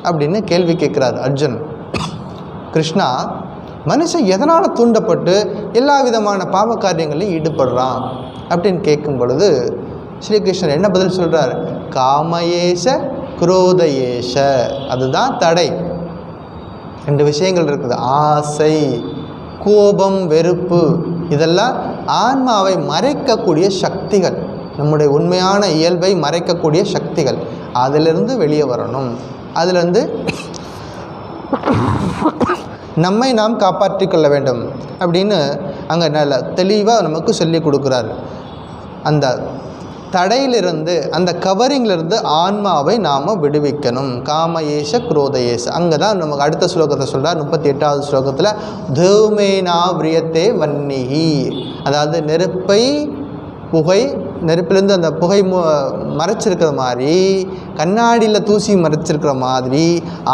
அப்படின்னு கேள்வி கேட்குறார் அர்ஜுன். கிருஷ்ணா, மனுஷன் எதனால் தூண்டப்பட்டு எல்லா விதமான பாவ காரியங்களையும் ஈடுபடுறான் அப்படின்னு கேட்கும் பொழுது ஸ்ரீகிருஷ்ணர் என்ன பதில் சொல்கிறார், காமயேஷ குரோதயேஷ. அதுதான் தடை. 2 விஷயங்கள் இருக்குது, ஆசை, கோபம், வெறுப்பு. இதெல்லாம் ஆன்மாவை மறைக்கக்கூடிய சக்திகள், நம்முடைய உண்மையான இயல்பை மறைக்கக்கூடிய சக்திகள். அதிலிருந்து வெளியே வரணும். அதிலிருந்து நம்மை நாம் காப்பாற்றிக்கொள்ள வேண்டும் அப்படின்னு அங்கே நல்ல தெளிவாக நமக்கு சொல்லி கொடுக்குறாரு. அந்த தடையிலிருந்து, அந்த கவரிங்கிலிருந்து ஆன்மாவை நாம் விடுவிக்கணும். காமயேஷ குரோதயேஷ. அங்கே தான் நமக்கு அடுத்த ஸ்லோகத்தை சொல்கிறார், 38வது ஸ்லோகத்தில் தௌமேனா விரியத்தே வன்னிஹி. அதாவது நெருப்பிலேருந்து அந்த புகை மறைச்சிருக்கிற மாதிரி, கண்ணாடியில் தூசி மறைச்சிருக்கிற மாதிரி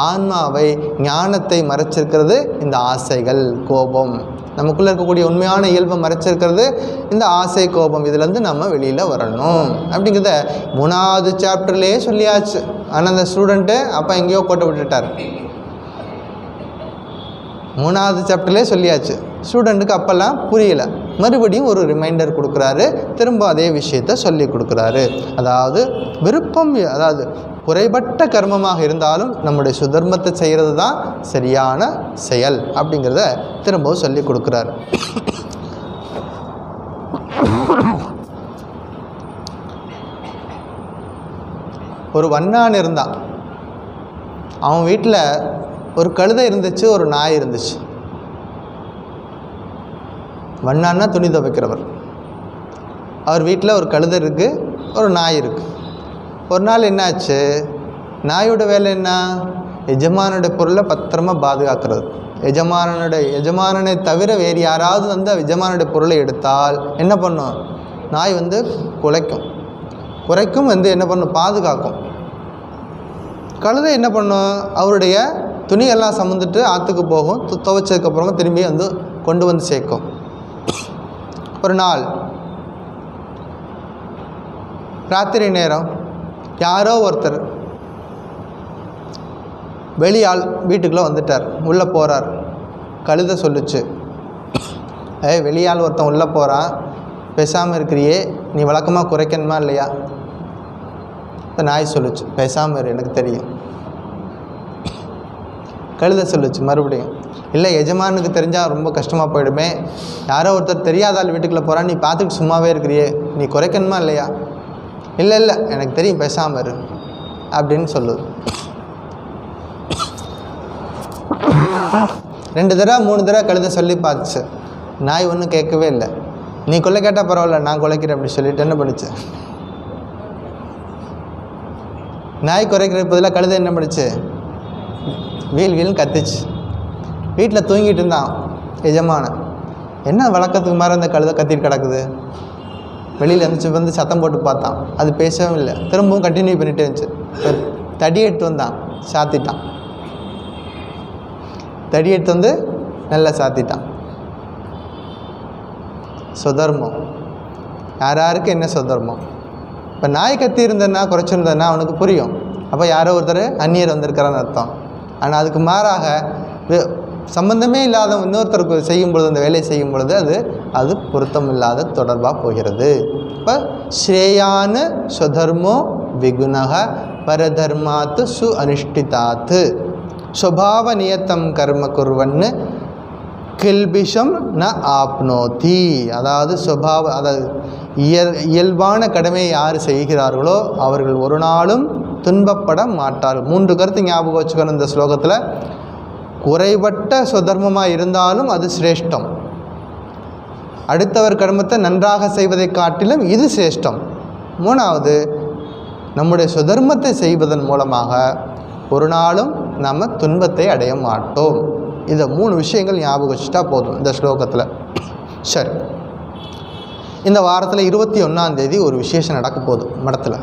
ஆன்மாவை, ஞானத்தை மறைச்சிருக்கிறது இந்த ஆசைகள், கோபம். நமக்குள்ளே இருக்கக்கூடிய உண்மையான இயல்பை மறைச்சிருக்கிறது இந்த ஆசை, கோபம். இதுலேருந்து நம்ம வெளியில் வரணும் அப்படிங்கிறத 3வது சாப்டர்லேயே சொல்லியாச்சு. ஆனால் அந்த ஸ்டூடெண்ட்டு அப்போ எங்கேயோ கோட்டை விட்டுட்டார். 3வது சாப்டர்லேயே சொல்லியாச்சு. ஸ்டூடெண்ட்டுக்கு அப்போல்லாம் புரியலை. மறுபடியும் ஒரு ரிமைண்டர் கொடுக்குறாரு, திரும்ப அதே விஷயத்தை சொல்லி கொடுக்குறாரு. அதாவது விருப்பம், அதாவது குறைபட்ட கர்மமாக இருந்தாலும் நம்முடைய சுதர்மத்தை செய்கிறது தான் சரியான செயல் அப்படிங்கிறத திரும்பவும் சொல்லி கொடுக்குறாரு. ஒரு வண்ணான் இருந்தான். அவன் வீட்டில் ஒரு கழுதை இருந்துச்சு, ஒரு நாய் இருந்துச்சு. வண்ணான்னா துணி துவைக்கிறவர். அவர் வீட்டில் ஒரு கழுதை இருக்குது, ஒரு நாய் இருக்குது. ஒரு நாள் என்னாச்சு, நாயோட வேலை என்ன, எஜமானுடைய பொருளை பத்திரமாக பாதுகாக்கிறது. எஜமானனை தவிர வேறு யாராவது வந்து எஜமானுடைய பொருளை எடுத்தால் என்ன பண்ணும், நாய் வந்து குறைக்கும் வந்து என்ன பண்ணும், பாதுகாக்கும். கழுதை என்ன பண்ணும், அவருடைய துணியெல்லாம் சுமந்துட்டு ஆற்றுக்கு போகும். துவைச்சதுக்கப்புறமா திரும்பி வந்து கொண்டு வந்து சேர்க்கும். ஒரு நாள் ராத்திரி நேரம் யாரோ ஒருத்தர் வெளியாள் வீட்டுக்குள்ளே வந்துட்டார். உள்ளே போகிறார். கழுதை சொல்லுச்சு, வெளியாள் ஒருத்தன் உள்ளே போகிறான், பேசாமல் இருக்கிறியே, நீ வழக்கமாக குறைக்கணுமா இல்லையா? இந்த நாய் சொல்லுச்சு, பேசாமல் இரு, எனக்கு தெரியும். கழுதை சொல்லுச்சு மறுபடியும், இல்லை எஜமானுக்கு தெரிஞ்சால் ரொம்ப கஷ்டமாக போயிடுமே, யாரோ ஒருத்தர் தெரியாதால் வீட்டுக்குள்ளே போகிறான், நீ பார்த்துட்டு சும்மாவே இருக்கிறியே, நீ குறைக்கணுமா இல்லையா? இல்லை இல்லை எனக்கு தெரியும், பேசாமல் இரு அப்படின்னு சொல்லுது. 2 தடவை 3 தடவை கழுதை சொல்லி பார்த்துச்சு. நாய் ஒன்றும் கேட்கவே இல்லை. நீ கொலை கேட்டால் பரவாயில்ல, நான் குலைக்கிறேன் அப்படி சொல்லிட்டு என்ன பண்ணிச்சு, நாய் குறைக்கிற பதிலாக கழுதை என்ன பண்ணிச்சு, வீல் வீல்னு கத்துச்சு. வீட்டில் தூங்கிட்டு இருந்தான் எஜமான. என்ன வழக்கத்துக்கு மாதிரி அந்த கழுதை கத்திட்டு கிடக்குது. வெளியில் இருந்துச்சு, வந்து சத்தம் போட்டு பார்த்தான். அது பேசவும் இல்லை. திரும்பவும் கண்டினியூ பண்ணிகிட்டே இருந்துச்சு. தடி எடுத்து வந்தான், சாத்திட்டான். தடி எடுத்து வந்து நல்லா சாத்திட்டான். சுதர்மம் யாருக்கு என்ன சுதர்மம். இப்போ நாய் கத்தி இருந்ததுன்னா குறைச்சிருந்ததுன்னா அவனுக்கு புரியும். அப்போ யாரோ ஒருத்தர் அந்நியர் வந்திருக்கிறான்னு அர்த்தம். ஆனால் அதுக்கு மாறாக சம்பந்தமே இல்லாத இன்னொருத்தருக்கு செய்யும் பொழுது, அந்த வேலையை செய்யும் பொழுது அது பொருத்தம் இல்லாத தொடர்பாக போகிறது. இப்போ ஸ்ரேயானு சுதர்மோ விகுணக பரதர்மாத்து சு அனுஷ்டிதாத்து ஸ்வபாவ நியத்தம் கர்ம குர்வன்னு கில்பிஷம் ந ஆப்னோதி. அதாவது அதாவது இயல்பான கடமையை யார் செய்கிறார்களோ அவர்கள் ஒரு நாளும் துன்பப்பட மாட்டார்கள். 3 கருத்து ஞாபகம் வச்சுக்கணும் இந்த ஸ்லோகத்தில். குறைபட்ட சுதர்மமாக இருந்தாலும் அது சிரேஷ்டம். அடுத்தவர் கர்மத்தை நன்றாக செய்வதை காட்டிலும் இது சிரேஷ்டம். 3வது, நம்முடைய சுதர்மத்தை செய்வதன் மூலமாக ஒரு நாளும் நாம் துன்பத்தை அடைய மாட்டோம். இதை 3 விஷயங்கள் ஞாபகம் வச்சுட்டா போதும் இந்த ஸ்லோகத்தில். சரி, இந்த வாரத்தில் 21ஆம் தேதி ஒரு விசேஷம் நடக்க போகுது மடத்தில்.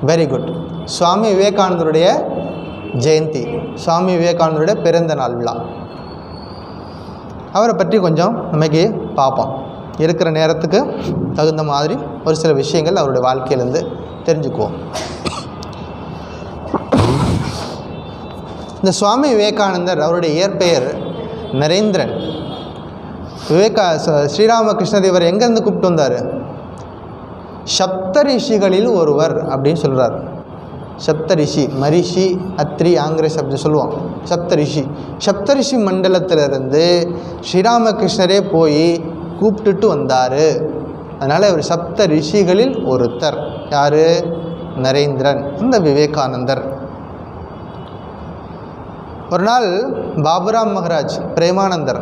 Very good. சுவாமி விவேகானந்தருடைய ஜெயந்தி, சுவாமி விவேகானந்தருடைய பிறந்த நாள் விழா. அவரை பற்றி கொஞ்சம் நமக்கு பார்ப்போம். இருக்கிற நேரத்துக்கு தகுந்த மாதிரி ஒரு சில விஷயங்கள் அவருடைய வாழ்க்கையிலேருந்து தெரிஞ்சுக்குவோம். இந்த சுவாமி விவேகானந்தர், அவருடைய இயற்பெயர் நரேந்திரன். ஸ்ரீராமகிருஷ்ணதேவர் எங்கேருந்து கூப்பிட்டு வந்தார்? சப்த ரிஷிகளில் ஒருவர் அப்படின்னு சொல்கிறார். சப்த ரிஷி, மரிஷி, அத்ரி, ஆங்கிரஸ் அப்படி சொல்லுவோம். சப்த ரிஷி மண்டலத்திலிருந்து ஸ்ரீராமகிருஷ்ணரே போய் கூப்பிட்டுட்டு வந்தார். அதனால் இவர் சப்த ரிஷிகளில் ஒருத்தர். யார்? நரேந்திரன், இந்த விவேகானந்தர். ஒரு நாள் பாபுராம் மகராஜ் பிரேமானந்தர்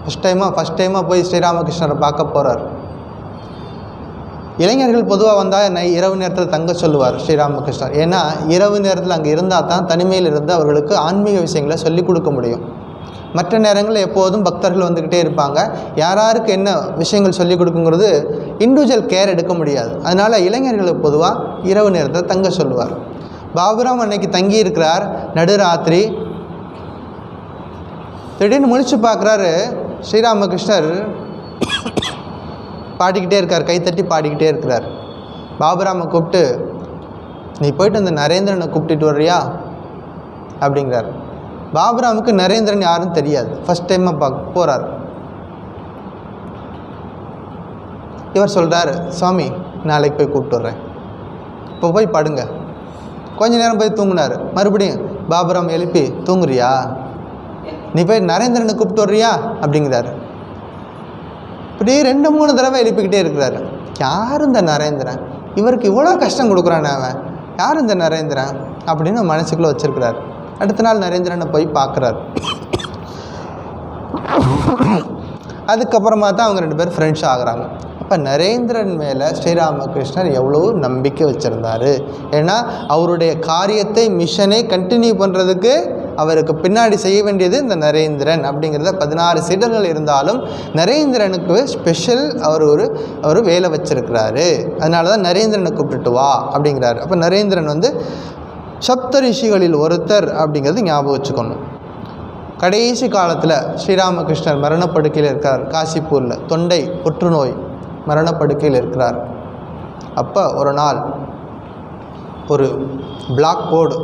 ஃபஸ்ட் டைமாக போய் ஸ்ரீராமகிருஷ்ணரை பார்க்க போகிறார். இளைஞர்கள் பொதுவாக வந்தால் இரவு நேரத்தில் தங்க சொல்லுவார் ஸ்ரீராமகிருஷ்ணர். ஏன்னா இரவு நேரத்தில் அங்கே இருந்தால் தான் தனிமையில் இருந்து அவர்களுக்கு ஆன்மீக விஷயங்களை சொல்லிக் கொடுக்க முடியும். மற்ற நேரங்களில் எப்போதும் பக்தர்கள் வந்துக்கிட்டே இருப்பாங்க. யாருக்கு என்ன விஷயங்கள் சொல்லிக் கொடுக்குங்கிறது இண்டிவிஜுவல் கேர் எடுக்க முடியாது. அதனால் இளைஞர்களுக்கு பொதுவாக இரவு நேரத்தில் தங்க சொல்லுவார். பாபுராம் அன்னைக்கு தங்கி இருக்கிறார். நடுராத்திரி திடீர்னு முழிச்சு பார்க்குறாரு. ஸ்ரீராமகிருஷ்ணர் பாடிக்கிட்டே இருக்கார், கைத்தட்டி பாடிக்கிட்டே இருக்கிறார். பாபுராமை கூப்பிட்டு, நீ போயிட்டு அந்த நரேந்திரனை கூப்பிட்டுட்டு வர்றியா அப்படிங்கிறார். பாபுராமுக்கு நரேந்திரன் யாரும் தெரியாது. ஃபஸ்ட் டைமாக போகிறார். இவர் சொல்கிறார், சுவாமி நாளைக்கு போய் கூப்பிட்டு வர்றேன், இப்போ போய் படுங்க. கொஞ்ச நேரம் போய் தூங்கினார். மறுபடியும் பாபுராம் எழுப்பி, தூங்குறியா, நீ போய் நரேந்திரனை கூப்பிட்டு வர்றியா அப்படிங்கிறாரு. இப்படி 2-3 தடவை எழுப்பிக்கிட்டே இருக்கிறாரு. யார் இந்த நரேந்திரன், இவருக்கு இவ்வளோ கஷ்டம் கொடுக்குறானே அவன், யார் இந்த நரேந்திரன் அப்படின்னு மனசுக்குள்ளே வச்சுருக்கிறார். அடுத்த நாள் நரேந்திரனை போய் பார்க்குறாரு. அதுக்கப்புறமா தான் அவங்க 2 பேரும் ஃப்ரெண்ட்ஸ் ஆகுறாங்க. அப்போ நரேந்திரன் மேலே ஸ்ரீராமகிருஷ்ணர் எவ்வளோ நம்பிக்கை வச்சுருந்தார். ஏன்னா அவருடைய காரியத்தை, மிஷனை கண்டினியூ பண்ணுறதுக்கு அவருக்கு பின்னாடி செய்ய வேண்டியது இந்த நரேந்திரன் அப்படிங்கிறத 16 சீடர்கள் இருந்தாலும் நரேந்திரனுக்கு ஸ்பெஷல் அவர் வேலை வச்சிருக்கிறாரு. அதனால தான் நரேந்திரனை கூப்பிட்டுட்டு வா அப்படிங்கிறாரு. அப்போ நரேந்திரன் வந்து சப்த ரிஷிகளில் ஒருத்தர் அப்படிங்கிறது ஞாபகம் வச்சுக்கணும். கடைசி காலத்தில் ஸ்ரீராமகிருஷ்ணர் மரணப்படுக்கையில் இருக்கிறார். காசிப்பூரில் தொண்டை புற்றுநோய் மரணப்படுக்கையில் இருக்கிறார். அப்போ ஒரு நாள் ஒரு பிளாக் போர்டு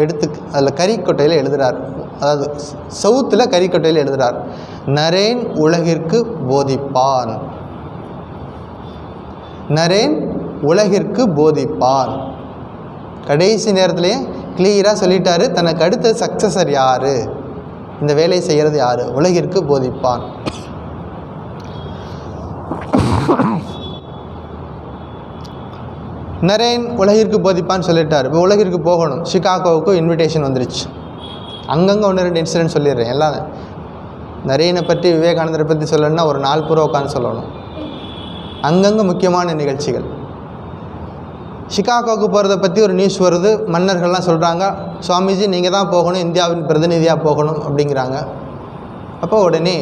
எடுத்து அதில் கரிக்கொட்டையில் எழுதுகிறார். அதாவது சவுத்தில் கரிக்கொட்டையில் எழுதுகிறார், நரேன் உலகிற்கு போதிப்பான், நரேன் உலகிற்கு போதிப்பான். கடைசி நேரத்துலேயே கிளியராக சொல்லிட்டாரு, தனக்கு அடுத்த சக்சஸர் யார், இந்த வேலையை செய்கிறது யார், உலகிற்கு போதிப்பான். நரேன் உலகிற்கு போதிப்பான்னு சொல்லிட்டார். இப்போ உலகிற்கு போகணும். சிகாகோவுக்கு இன்விடேஷன் வந்துருச்சு. அங்கங்கே 1-2 இன்சிடென்ட் சொல்லிடுறேன். எல்லாம் நரேனை பற்றி விவேகானந்தரை பற்றி சொல்லணும்னா ஒரு நாள் பூரா உட்காந்து சொல்லணும். அங்கங்கே முக்கியமான நிகழ்ச்சிகள். சிகாகோவுக்கு போகிறத பற்றி ஒரு நியூஸ் வருது. மன்னர்கள்லாம் சொல்கிறாங்க, சுவாமிஜி நீங்கள் தான் போகணும், இந்தியாவின் பிரதிநிதியாக போகணும் அப்படிங்கிறாங்க. அப்போ உடனே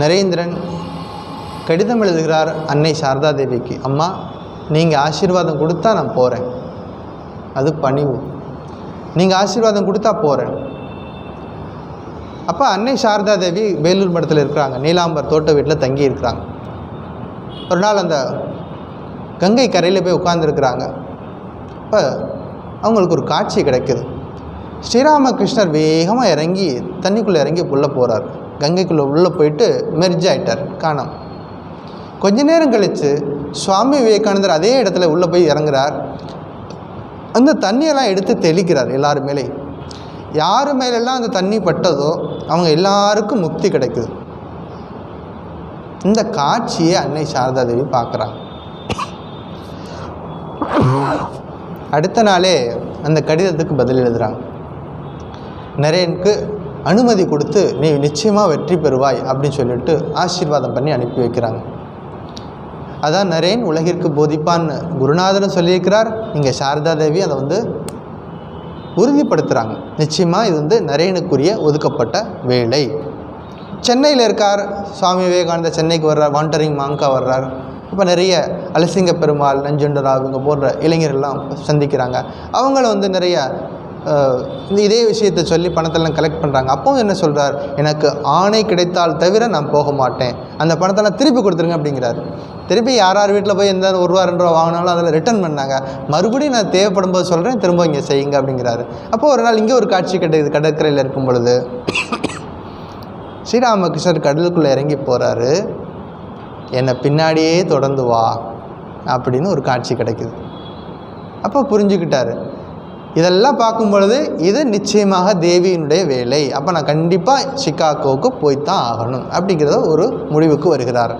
நரேந்திரன் கடிதம் எழுதுகிறார் அன்னை சாரதா தேவிக்கு, அம்மா நீங்கள் ஆசீர்வாதம் கொடுத்தா நான் போகிறேன், அது பணிவு, நீங்கள் ஆசீர்வாதம் கொடுத்தா போகிறேன். அப்போ அன்னை சாரதா தேவி வேலூர் மடத்தில் இருக்கிறாங்க, நீலாம்பர் தோட்ட வீட்டில் தங்கி இருக்கிறாங்க. ஒரு நாள் அந்த கங்கை கரையில் போய் உட்கார்ந்துருக்குறாங்க. இப்போ அவங்களுக்கு ஒரு காட்சி கிடைக்குது. ஸ்ரீராமகிருஷ்ணர் வேகமாக இறங்கி தண்ணிக்குள்ளே இறங்கி உள்ளே போகிறார். கங்கைக்குள்ளே உள்ளே போயிட்டு மெர்ஜ் ஆகிட்டார், காணோம். கொஞ்ச நேரம் கழித்து சுவாமி விவேகானந்தர் அதே இடத்துல உள்ளே போய் இறங்குறார். அந்த தண்ணியெல்லாம் எடுத்து தெளிக்கிறார் எல்லாரு மேலே. யார் மேலெல்லாம் அந்த தண்ணி பட்டதோ அவங்க எல்லாருக்கும் முக்தி கிடைக்குது. இந்த காட்சியை அன்னை சாரதா தேவி பார்க்குறாங்க. அடுத்த நாளே அந்த கடிதத்துக்கு பதில் எழுதுகிறாங்க. நரேனுக்கு அனுமதி கொடுத்து நீ நிச்சயமாக வெற்றி பெறுவாய் அப்படின்னு சொல்லிட்டு ஆசீர்வாதம் பண்ணி அனுப்பி வைக்கிறாங்க. அதான் நரேன் உலகிற்கு போதிப்பான்னு குருநாதரும் சொல்லியிருக்கிறார். இங்கே சாரதா தேவி அதை வந்து உறுதிப்படுத்துகிறாங்க. நிச்சயமாக இது நரேனுக்குரிய ஒதுக்கப்பட்ட வேலை. சென்னையில் இருக்கார் சுவாமி விவேகானந்தர். சென்னைக்கு வர்றார், வாண்டரிங் மாங்கா வர்றார். இப்போ நிறைய அலசிங்க பெருமாள், நஞ்சுண்டராவ் இவங்க போன்ற இளைஞர்கள்லாம் சந்திக்கிறாங்க. அவங்கள நிறைய இதே விஷயத்தை சொல்லி பணத்தெல்லாம் கலெக்ட் பண்ணுறாங்க. அப்போவும் என்ன சொல்கிறார், எனக்கு ஆணை கிடைத்தால் தவிர நான் போக மாட்டேன், அந்த பணத்தெல்லாம் திருப்பி கொடுத்துருங்க அப்படிங்கிறார். திருப்பி யார் வீட்டில் போய் எந்த ₹1 ₹2 வாங்கினாலும் அதில் ரிட்டர்ன் பண்ணாங்க. மறுபடியும் நான் தேவைப்படும் போது சொல்கிறேன், திரும்ப இங்கே செய்யுங்க அப்படிங்கிறாரு. அப்போது ஒரு நாள் இங்கே ஒரு காட்சி கிடைக்குது. கடற்கரையில் இருக்கும் பொழுது ஸ்ரீராமகிருஷ்ணர் கடலுக்குள்ளே இறங்கி போகிறாரு. என்னை பின்னாடியே தொடர்ந்து வா அப்படின்னு ஒரு காட்சி கிடைக்குது. அப்போ புரிஞ்சுக்கிட்டாரு. இதெல்லாம் பார்க்கும் பொழுது இது நிச்சயமாக தேவியினுடைய வேலை. அப்போ நான் கண்டிப்பாக சிகாகோவுக்கு போய்த்தான் ஆகணும் அப்படிங்கிறத ஒரு முடிவுக்கு வருகிறார்.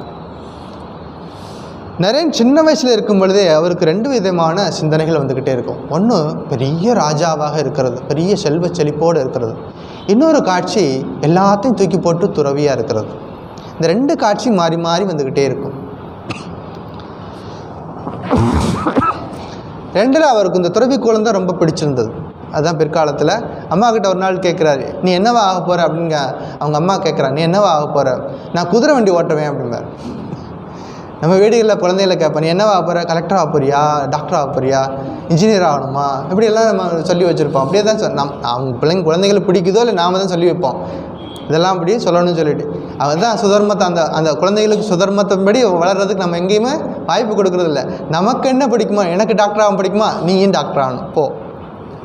நரேன் சின்ன வயசில் இருக்கும் பொழுதே அவருக்கு 2 விதமான சிந்தனைகள் வந்துக்கிட்டே இருக்கும். ஒன்று பெரிய ராஜாவாக இருக்கிறது, பெரிய செல்வ செழிப்போடு இருக்கிறது. இன்னொரு காட்சி எல்லாத்தையும் தூக்கி போட்டு துறவியாக இருக்கிறது. இந்த 2 காட்சி மாறி மாறி வந்துக்கிட்டே இருக்கும். 2ல் அவருக்கு இந்த துறவி குழந்தை ரொம்ப பிடிச்சிருந்தது. அதுதான் பிற்காலத்தில் அம்மா கிட்ட ஒரு நாள் கேட்குறாரு, நீ என்னவா ஆக போகிற அப்படிங்க. அவங்க அம்மா கேட்குறாங்க, நீ என்னவா ஆக போகிற. நான் குதிரை வண்டி ஓட்டுவேன் அப்படிம்பார். நம்ம வீடுகளில் குழந்தைகளை கேட்பேன், நீ என்னவா ஆக போகிற, கலெக்டர் ஆக போறியா, டாக்டர் ஆக போறியா, இன்ஜினியர் ஆகணுமா, இப்படியெல்லாம் நம்ம சொல்லி வச்சுருப்போம். அப்படியே தான் அவங்க குழந்தைங்களுக்கு பிடிக்குதோ இல்லை நாம் தான் சொல்லி வைப்போம். இதெல்லாம் அப்படி சொல்லணும்னு சொல்லிட்டு அவன் தான் சுதர்மத்தை அந்த குழந்தைகளுக்கு சுதர்மத்தின்படி வளர்கிறதுக்கு நம்ம எங்கேயுமே வாய்ப்பு கொடுக்குறதில்ல. நமக்கு என்ன பிடிக்குமா, எனக்கு டாக்டர் ஆக பிடிக்குமா, நீ ஏன் டாக்டர் ஆகணும் போ.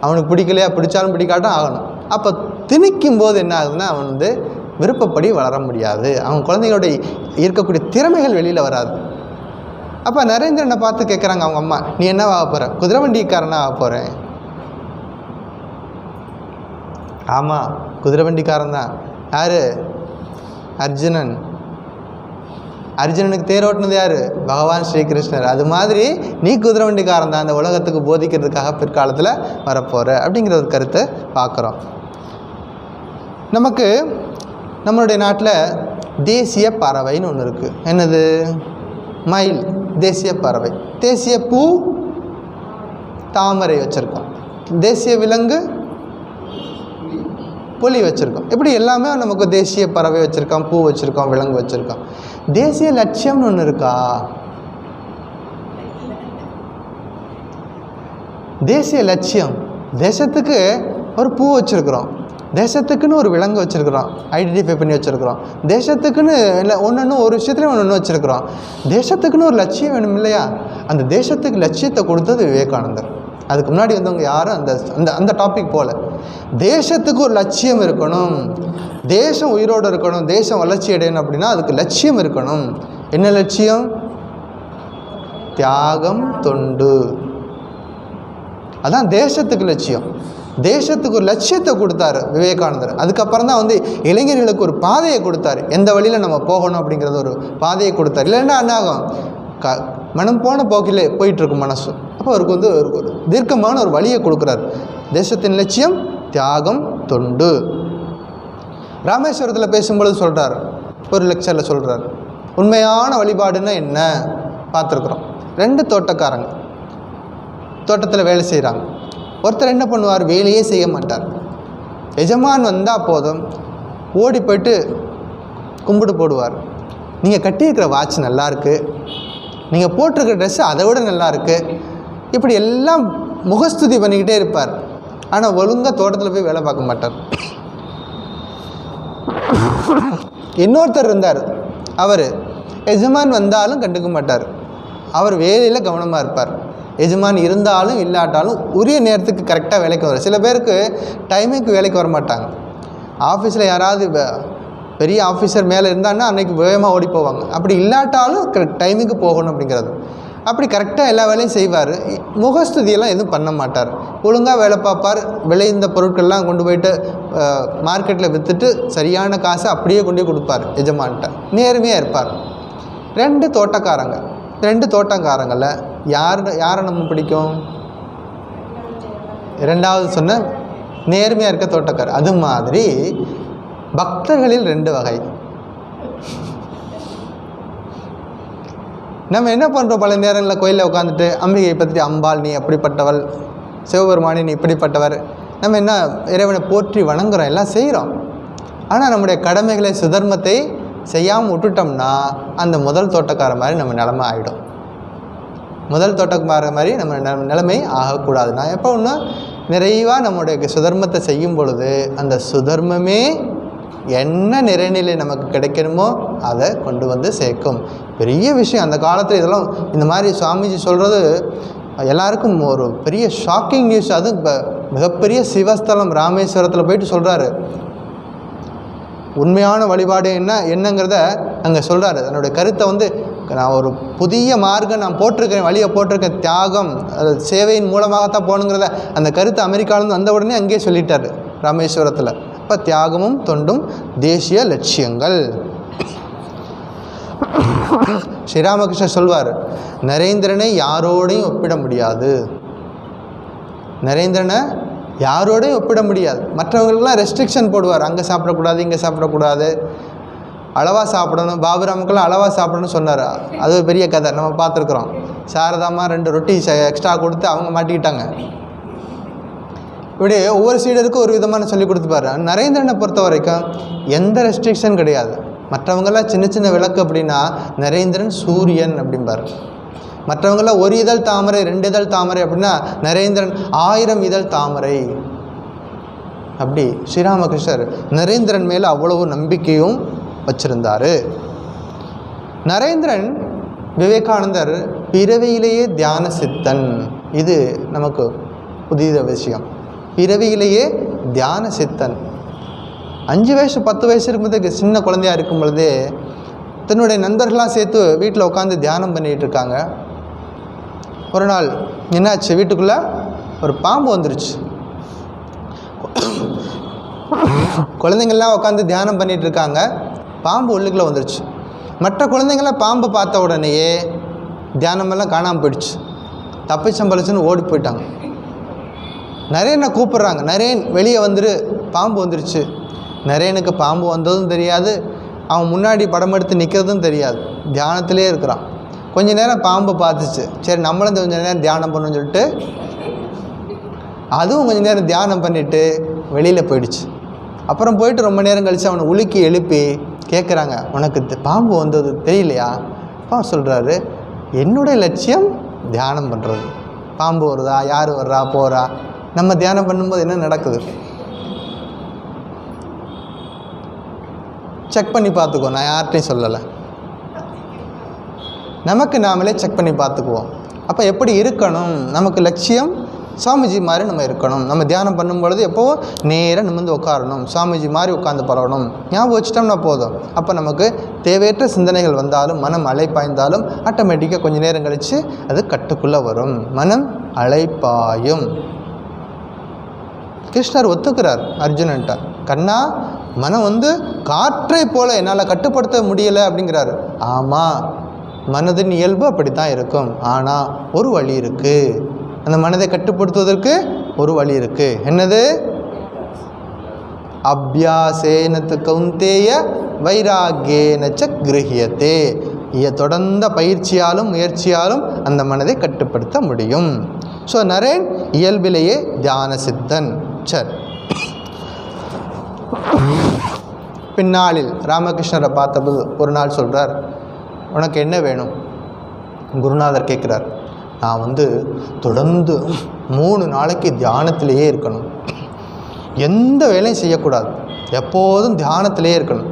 அவனுக்கு பிடிக்கலையா, பிடிச்சாலும் பிடிக்காட்டும் ஆகணும். அப்போ திணிக்கும் போது என்ன ஆகுதுன்னா அவன் விருப்பப்படி வளர முடியாது. அவன் குழந்தைகளுடைய இருக்கக்கூடிய திறமைகள் வெளியில் வராது. அப்போ நரேந்திரனை பார்த்து கேட்குறாங்க அவங்க அம்மா, நீ என்னவா ஆக போகிற. குதிரை வண்டிக்காரனாக ஆக போகிறேன். ஆமாம், குதிரை வண்டிக்காரன் தான். யார்? அர்ஜுனன். அர்ஜுனனுக்கு தேரோட்டினது யார்? பகவான் ஸ்ரீகிருஷ்ணர். அது மாதிரி நீ குதிரை வண்டிக்காரன் தான், அந்த உலகத்துக்கு போதிக்கிறதுக்காக பிற்காலத்தில் வரப்போகிற அப்படிங்கிற ஒரு கருத்தை பார்க்குறோம். நமக்கு நம்மளுடைய நாட்டில் தேசிய பறவைன்னு ஒன்று இருக்குது. என்னது? மயில் தேசிய பறவை. தேசிய பூ தாமரை வச்சுருக்கோம். தேசிய விலங்கு புலி வச்சுருக்கோம். இப்படி எல்லாமே நமக்கு தேசிய பறவை வச்சுருக்கோம், பூ வச்சுருக்கோம், விலங்கு வச்சுருக்கோம். தேசிய லட்சியம்னு ஒன்று இருக்கா? தேசிய லட்சியம், தேசத்துக்கு ஒரு பூ வச்சுருக்குறோம், தேசத்துக்குன்னு ஒரு விலங்கு வச்சுருக்குறோம், ஐடென்டிஃபை பண்ணி வச்சுருக்குறோம், தேசத்துக்குன்னு இல்லை ஒன்று ஒரு விஷயத்துலையும் ஒன்று வச்சுருக்குறோம். தேசத்துக்குன்னு ஒரு லட்சியம் வேணும் இல்லையா? அந்த தேசத்துக்கு லட்சியத்தை கொடுத்தது விவேகானந்தர். அதுக்கு முன்னாடி வந்தவங்க யாரும் அந்த அந்த அந்த டாபிக் போல் தேசத்துக்கு ஒரு லட்சியம் இருக்கணும், தேசம் உயிரோடு இருக்கணும், தேசம் வளர்ச்சி அடையணும் அப்படின்னா அதுக்கு லட்சியம் இருக்கணும். என்ன லட்சியம்? தியாகம், தொண்டு. அதான் தேசத்துக்கு லட்சியம். தேசத்துக்கு ஒரு லட்சியத்தை கொடுத்தாரு விவேகானந்தர். அதுக்கப்புறம் தான் இளைஞர்களுக்கு ஒரு பாதையை கொடுத்தாரு, எந்த வழியில் நம்ம போகணும் அப்படிங்கிறது ஒரு பாதையை கொடுத்தாரு. இல்லைன்னா என்னாகும், மனம் போன போக்கிலே போயிட்டுருக்கும் மனசு. அப்போ அவருக்கு ஒரு தீர்க்கமான ஒரு வழியை கொடுக்குறாரு. தேசத்தின் லட்சியம் தியாகம், தொண்டு. ராமேஸ்வரத்தில் பேசும்பொழுது சொல்கிறார், ஒரு லெக்சரில் சொல்கிறார், உண்மையான வழிபாடுன்னா என்ன பார்த்துருக்குறோம். 2 தோட்டக்காரங்க தோட்டத்தில் வேலை செய்கிறாங்க. ஒருத்தர் என்ன பண்ணுவார், வேலையே செய்ய மாட்டார். எஜமான் வந்தால் போதும் ஓடி போய்ட்டு கும்பிடு போடுவார். நீங்கள் கட்டியிருக்கிற வாட்ச் நல்லாயிருக்கு, நீங்கள் போட்டிருக்கிற ட்ரெஸ்ஸு அதை விட நல்லாயிருக்கு, இப்படி எல்லாம் முகஸ்துதி பண்ணிக்கிட்டே இருப்பார். ஆனால் ஒழுங்காக தோட்டத்தில் போய் வேலை பார்க்க மாட்டார். இன்னொருத்தர் இருந்தார், அவர் எஜமான் வந்தாலும் கண்டுக்க மாட்டார், அவர் வேலையில் கவனமாக இருப்பார். எஜமான் இருந்தாலும் இல்லாட்டாலும் உரிய நேரத்துக்கு கரெக்டாக வேலைக்கு வரும். சில பேருக்கு டைமுக்கு வேலைக்கு வர மாட்டாங்க. ஆஃபீஸில் யாராவது பெரிய ஆஃபீஸர் மேலே இருந்தாங்கன்னா அன்றைக்கி வேகமாக ஓடி போவாங்க. அப்படி இல்லாட்டாலும் டைமுக்கு போகணும் அப்படிங்கிறது. அப்படி கரெக்டாக எல்லா வேலையும் செய்வார். முகஸ்துதியெல்லாம் எதுவும் பண்ண மாட்டார். ஒழுங்காக வேலை பார்ப்பார். விளைந்த பொருட்கள்லாம் கொண்டு போயிட்டு மார்க்கெட்டில் விற்றுட்டு சரியான காசை அப்படியே கொண்டு போய் கொடுப்பார் எஜமான்கிட்ட. நேர்மையாக இருப்பார். 2 தோட்டக்காரங்க. 2 தோட்டக்காரங்களில் யாரை நம்ம பிடிக்கும்? 2வது சொன்ன நேர்மையாக இருக்க தோட்டக்காரர். அது மாதிரி பக்தர்களில் 2 வகை. நம்ம என்ன பண்ணுறோம், பல நேரங்களில் கோயிலில் உட்காந்துட்டு அம்பிகையை பற்றி, அம்பாள் நீ அப்படிப்பட்டவள், சிவபெருமானி நீ இப்படிப்பட்டவர், நம்ம என்ன இறைவனை போற்றி வணங்குறோம், எல்லாம் செய்கிறோம். ஆனால் நம்முடைய கடமைகளை சுதர்மத்தை செய்யாமல் விட்டுட்டோம்னா அந்த முதல் தோட்டக்கார மாதிரி நம்ம நிலைமை ஆகிடும். முதல் தோட்டக்கார மாதிரி நம்ம நிலைமை ஆகக்கூடாது. நான் எப்போ ஒன்று நிறைவாக நம்முடைய சுதர்மத்தை செய்யும் பொழுது அந்த சுதர்மமே என்ன நிறைநிலை நமக்கு கிடைக்கணுமோ அதை கொண்டு வந்து சேர்க்கும். பெரிய விஷயம் அந்த காலத்தில். இதெல்லாம் இந்த மாதிரி சுவாமிஜி சொல்கிறது எல்லாருக்கும் ஒரு பெரிய ஷாக்கிங் நியூஸ். அது மிகப்பெரிய சிவஸ்தலம் ராமேஸ்வரத்தில் போயிட்டு சொல்கிறாரு. உண்மையான வழிபாடு என்னங்கிறத அங்கே சொல்கிறாரு. தன்னுடைய கருத்தை நான் ஒரு புதிய மார்க்கம் நான் போட்டிருக்கேன், வழியை போட்டிருக்கேன், தியாகம் சேவையின் மூலமாகத்தான் போகணுங்கிறத அந்த கருத்தை அமெரிக்காவிலேருந்து வந்த உடனே அங்கேயே சொல்லிட்டார் ராமேஸ்வரத்தில். இப்போ தியாகமும் தொண்டும் தேசிய லட்சியங்கள். ஸ்ரீராமகிருஷ்ணர் சொல்வார், நரேந்திரனை யாரோடையும் ஒப்பிட முடியாது. நரேந்திரனை யாரோடையும் ஒப்பிட முடியாது. மற்றவங்களுக்கெல்லாம் ரெஸ்ட்ரிக்ஷன் போடுவார், அங்கே சாப்பிடக்கூடாது, இங்கே சாப்பிடக்கூடாது, அளவாக சாப்பிடணும். பாபுராமுக்கெல்லாம் அளவாக சாப்பிடணும்னு சொன்னார். அது ஒரு பெரிய கதை, நம்ம பார்த்துருக்குறோம். சாரதாமா 2 ரொட்டி எக்ஸ்ட்ரா கொடுத்து அவங்க மாட்டிக்கிட்டாங்க. இப்படி ஒவ்வொரு சீடருக்கும் ஒரு விதமான சொல்லி கொடுத்துப்பாரு. நரேந்திரனை பொறுத்த வரைக்கும் எந்த ரெஸ்ட்ரிக்ஷன் கிடையாது. மற்றவங்கெல்லாம் சின்ன சின்ன விளக்கு அப்படின்னா நரேந்திரன் சூரியன் அப்படிம்பார். மற்றவங்களாம் 1 இதழ் தாமரை 2 இதழ் தாமரை அப்படின்னா நரேந்திரன் 1000 இதழ் தாமரை. அப்படி ஸ்ரீராமகிருஷ்ணர் நரேந்திரன் மேலே அவ்வளவு நம்பிக்கையும் வச்சிருந்தார். நரேந்திரன் விவேகானந்தர் பிறவியிலேயே தியான சித்தன். இது நமக்கு புதிய விஷயம். பிறவியிலேயே தியான சித்தன். 5 வயசு 10 வயசு இருக்கும்போது சின்ன குழந்தையாக இருக்கும் பொழுதே தன்னுடைய நண்பர்களாக சேர்த்து வீட்டில் உட்காந்து தியானம் பண்ணிகிட்டு இருக்காங்க. ஒரு நாள் என்னாச்சு, வீட்டுக்குள்ளே ஒரு பாம்பு வந்துருச்சு. குழந்தைங்கள்லாம் உட்காந்து தியானம் பண்ணிகிட்டு இருக்காங்க, பாம்பு உள்ளுக்குள்ளே வந்துருச்சு. மற்ற குழந்தைங்களாம் பாம்பை பார்த்த உடனேயே தியானமெல்லாம் காணாமல் போயிடுச்சு. தப்பிச்சம்பளிச்சுன்னு ஓடி போயிட்டாங்க. நரேனை கூப்பிட்றாங்க, நரேன் வெளியே வந்துரு, பாம்பு வந்துருச்சு. நரேனுக்கு பாம்பு வந்ததும் தெரியாது, அவன் முன்னாடி படம் எடுத்து நிற்கிறதும் தெரியாது, தியானத்திலே இருக்கிறான். கொஞ்ச நேரம் பாம்பு பார்த்துச்சு, சரி நம்மளும் கொஞ்சம் நேரம் தியானம் பண்ணணும்னு சொல்லிட்டு அதுவும் கொஞ்சம் நேரம் தியானம் பண்ணிவிட்டு வெளியில் போயிடுச்சு. அப்புறம் போயிட்டு ரொம்ப நேரம் கழித்து அவனை உலுக்கி எழுப்பி கேட்குறாங்க, உனக்கு பாம்பு வந்தது தெரியலையா? அப்பா சொல்கிறாரு, என்னுடைய லட்சியம் தியானம் பண்ணுறது. பாம்பு வருதா, யார் வர்றா போகிறா, நம்ம தியானம் பண்ணும்போது என்ன நடக்குது செக் பண்ணி பார்த்துக்கோ. நான் யார்கிட்டையும் சொல்லலை, நமக்கு நாமளே செக் பண்ணி பார்த்துக்குவோம். அப்போ எப்படி இருக்கணும், நமக்கு லட்சியம் சுவாமிஜி மாதிரி நம்ம இருக்கணும். நம்ம தியானம் பண்ணும்பொழுது எப்போவும் நேராக நிமிர்ந்து உட்காரணும், சுவாமிஜி மாதிரி உட்காந்து பழகணும். ஞாபகம் வச்சுட்டோம்னா போதும். அப்போ நமக்கு தேவையற்ற சிந்தனைகள் வந்தாலும், மனம் அலைப்பாய்ந்தாலும் ஆட்டோமேட்டிக்காக கொஞ்சம் நேரம் கழித்து அது கட்டுக்குள்ளே வரும். மனம் அலைப்பாயும். கிருஷ்ணர் ஒத்துக்கிறார் அர்ஜுனன்ட்ட, கண்ணா மனம் காற்றை போல என்னால் கட்டுப்படுத்த முடியலை அப்படிங்கிறாரு. ஆமாம், மனதின் இயல்பு அப்படி தான் இருக்கும். ஆனால் ஒரு வழி இருக்குது, அந்த மனதை கட்டுப்படுத்துவதற்கு ஒரு வழி இருக்குது. என்னது? அபியாசேனத்து கௌந்தேய வைராகியேனச்ச கிரஹியத்தே. தொடர்ந்த பயிற்சியாலும் முயற்சியாலும் அந்த மனதை கட்டுப்படுத்த முடியும். ஸோ நரேன் இயல்பிலேயே தியான சித்தன். சரி, பின்னாளில் ராமகிருஷ்ணரை பார்த்தபோது ஒரு நாள் சொல்கிறார், உனக்கு என்ன வேணும்? குருநாதர் கேட்குறார். நான் தொடர்ந்து 3 நாளைக்கு தியானத்திலேயே இருக்கணும், எந்த வேலையும் செய்யக்கூடாது, எப்போதும் தியானத்திலே இருக்கணும்.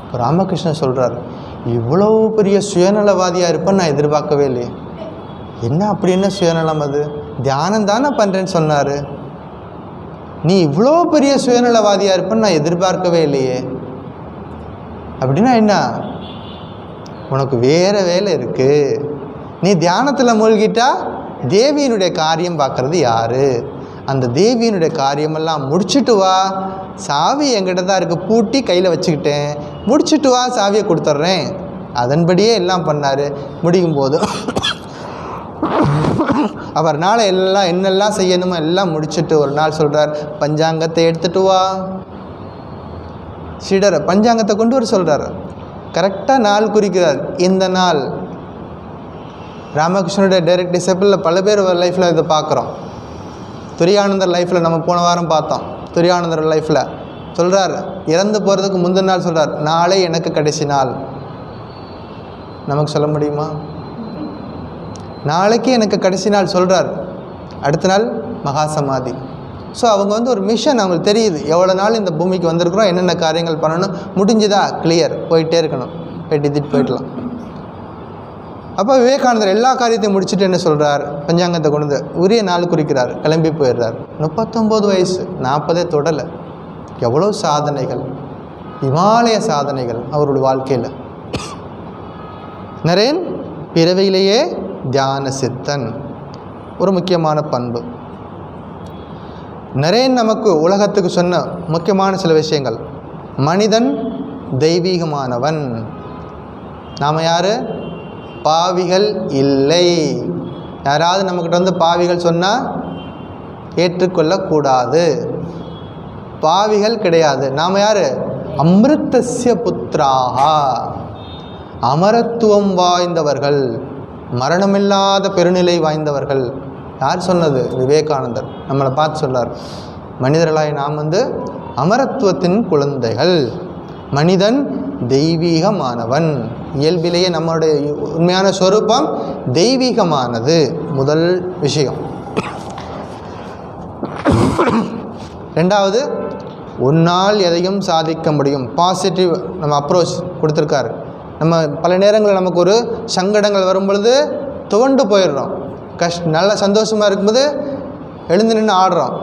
இப்போ ராமகிருஷ்ணன் சொல்கிறார், இவ்வளோ பெரிய சுயநலவாதியாக இருப்பேன்னு நான் எதிர்பார்க்கவே இல்லையே. என்ன அப்படி என்ன சுயநலம்? அது தியானம் தானே பண்ணுறேன்னு சொன்னார். நீ இவ்வளோ பெரிய சுயநலவாதியாக இருப்பேன்னு நான் எதிர்பார்க்கவே இல்லையே. அப்படின்னா என்ன? உனக்கு வேறு வேலை இருக்குது. நீ தியானத்தில் மூழ்கிட்டா தேவியினுடைய காரியம் பார்க்குறது யார்? அந்த தேவியினுடைய காரியமெல்லாம் முடிச்சுட்டு வா, சாவி என்கிட்ட தான் இருக்குது, பூட்டி கையில் வச்சுக்கிட்டேன், முடிச்சுட்டு வா, சாவியை கொடுத்துட்றேன். அதன்படியே எல்லாம் பண்ணார். முடியும் போது அவர்னால எல்லாம் என்னெல்லாம் செய்யணுமோ எல்லாம் முடிச்சுட்டு ஒரு நாள் சொல்கிறார், பஞ்சாங்கத்தை எடுத்துகிட்டு வா. சீடரை பஞ்சாங்கத்தை கொண்டு வர சொல்கிறார். கரெக்டாக நாள் குறிக்கிறார். இந்த நாள் ராமகிருஷ்ணனுடைய டைரக்ட் டிசைபிளில் பல பேர் லைஃப்பில் இதை பார்க்குறோம். துரியானந்தர் லைஃப்பில் நம்ம போன வாரம் பார்த்தோம். துரியானந்தர் லைஃப்பில் சொல்கிறார், இறந்து போகிறதுக்கு முந்தின நாள் சொல்கிறார், நாளை எனக்கு கடைசி நாள். நமக்கு சொல்ல முடியுமா? நாளைக்கு எனக்கு கடைசி நாள் சொல்கிறார். அடுத்த நாள் மகாசமாதி. ஸோ அவங்க ஒரு மிஷன், அவங்களுக்கு தெரியுது எவ்வளோ நாள் இந்த பூமிக்கு வந்திருக்கிறோம், என்னென்ன காரியங்கள் பண்ணணும், முடிஞ்சுதா கிளியர், போயிட்டே இருக்கணும், வெட்டிட்டு போயிடலாம். அப்போ விவேகானந்தர் எல்லா காரியத்தையும் முடிச்சுட்டு என்ன சொல்கிறார், பஞ்சாங்கத்தை கொண்டு உரிய நாள் குறிக்கிறார், கிளம்பி போயிடுறார். 39 வயசு, 40 தொடலை. எவ்வளோ சாதனைகள், இமாலய சாதனைகள் அவருடைய வாழ்க்கையில். நரேன் பிறவியிலேயே தியான சித்தன். ஒரு முக்கியமான பண்பு. நரேன் நமக்கு உலகத்துக்கு சொன்ன முக்கியமான சில விஷயங்கள். மனிதன் தெய்வீகமானவன். நாம் யார்? பாவிகள் இல்லை. யாராவது நம்மக்கிட்ட பாவிகள் சொன்னால் ஏற்றுக்கொள்ளக்கூடாது. பாவிகள் கிடையாது. நாம் யார்? அமிர்தஸ்ய புத்திராகா, அமரத்துவம் வாய்ந்தவர்கள், மரணமில்லாத பெருநிலை வாய்ந்தவர்கள். யார் சொன்னது? விவேகானந்தர் நம்மளை பார்த்து சொன்னார். மனிதர்களாய் நாம் அமரத்துவத்தின் குழந்தைகள். மனிதன் தெய்வீகமானவன். இயல்பிலேயே நம்மளுடைய உண்மையான ஸ்வரூபம் தெய்வீகமானது. முதல் விஷயம். ரெண்டாவது, உன்னால் எதையும் சாதிக்க முடியும். பாசிட்டிவ் நம்ம அப்ரோச் கொடுத்துருக்காரு. நம்ம பல நேரங்களில் நமக்கு ஒரு சங்கடங்கள் வரும் பொழுது துவண்டு போயிடுறோம். நல்லா சந்தோஷமாக இருக்கும்போது எழுந்து நின்று ஆடுறோம்.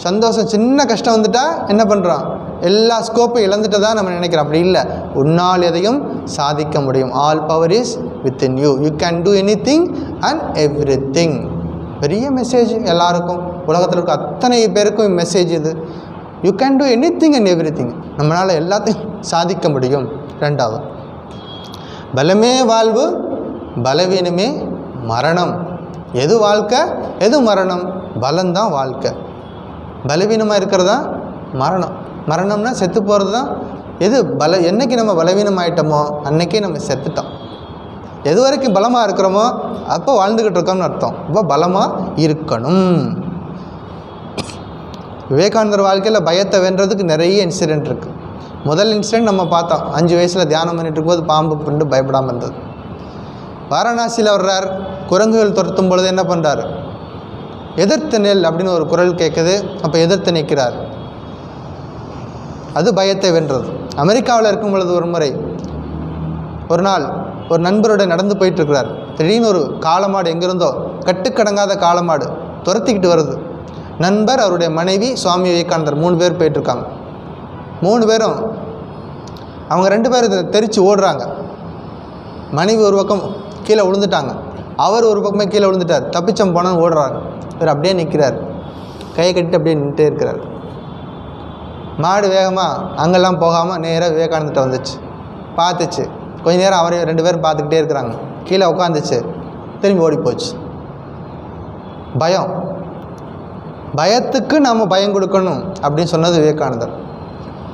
சந்தோஷம் சின்ன கஷ்டம் வந்துட்டால் என்ன பண்ணுறோம்? எல்லா ஸ்கோப்பும் இழந்துட்டு தான் நம்ம நினைக்கிறோம். அப்படி இல்லை. உன்னால் எதையும் சாதிக்க முடியும். All power is within you. You can do any thing and every thing. பெரிய மெசேஜ் எல்லாருக்கும், உலகத்தில் இருக்க அத்தனை பேருக்கும் மெசேஜ் இது. You can do any thing and every thing. நம்மளால் எல்லாத்தையும் சாதிக்க முடியும். ரெண்டாவது, பலமே வாழ்வு, பலவீனமே மரணம். எது வாழ்க்கை, எது மரணம்? பலம்தான் வாழ்க்கை. பலவீனமாக இருக்கிறதா மரணம். மரணம்னா செத்து போகிறது தான். எது என்னைக்கு நம்ம பலவீனம் ஆகிட்டோமோ அன்றைக்கே நம்ம செத்துட்டோம். எது வரைக்கும் பலமாக இருக்கிறோமோ அப்போ வாழ்ந்துக்கிட்டு இருக்கோம்னு அர்த்தம். இப்போ பலமாக இருக்கணும். விவேகானந்தர் வாழ்க்கையில் பயத்தை வென்றதுக்கு நிறைய இன்சிடெண்ட் இருக்குது. முதல் இன்சிடெண்ட் நம்ம பார்த்தோம், 5 வயசில் தியானம் பண்ணிட்டு இருக்கும்போது பாம்பு பிண்டு பயப்படாமல் இருந்தது. வாரணாசியில் வர்றார், குரங்குகள் துரத்தும் பொழுது என்ன பண்ணுறார், எதிர்த்து நெல் அப்படின்னு ஒரு குரல் கேட்குது, அப்போ எதிர்த்து நிற்கிறார். அது பயத்தை வென்றது. அமெரிக்காவில் இருக்கும் பொழுது ஒரு நாள் ஒரு நண்பரோட நடந்து போயிட்டுருக்கிறார். திடீர்னு ஒரு காளமாடு எங்கேருந்தோ, கட்டுக்கடங்காத காளமாடு துரத்திக்கிட்டு வருது. நண்பர், அவருடைய மனைவி, சுவாமி விவேகானந்தர் 3 பேர் போயிட்டுருக்காங்க. 3 பேரும் அவங்க 2 பேரும் தெரிச்சு ஓடுறாங்க. மனைவி ஒரு பக்கம் கீழே விழுந்துட்டாங்க, அவர் ஒரு பக்கமே கீழே விழுந்துட்டார். தப்பிச்சம் போனான்னு ஓடுறாங்க. இவர் அப்படியே நிற்கிறார், கையை கட்டிட்டு அப்படியே நின்றுட்டே இருக்கிறார். மாடு வேகமாக அங்கெல்லாம் போகாமல் நேராக விவேகானந்தர்கிட்ட வந்துச்சு, பார்த்துச்சு. கொஞ்ச நேரம் அவரையும் 2 பேரும் பார்த்துக்கிட்டே இருக்கிறாங்க. கீழே உட்காந்துச்சு, திரும்பி ஓடி போச்சு. பயத்துக்கு நாம் பயம் கொடுக்கணும் அப்படின்னு சொன்னது விவேகானந்தர்.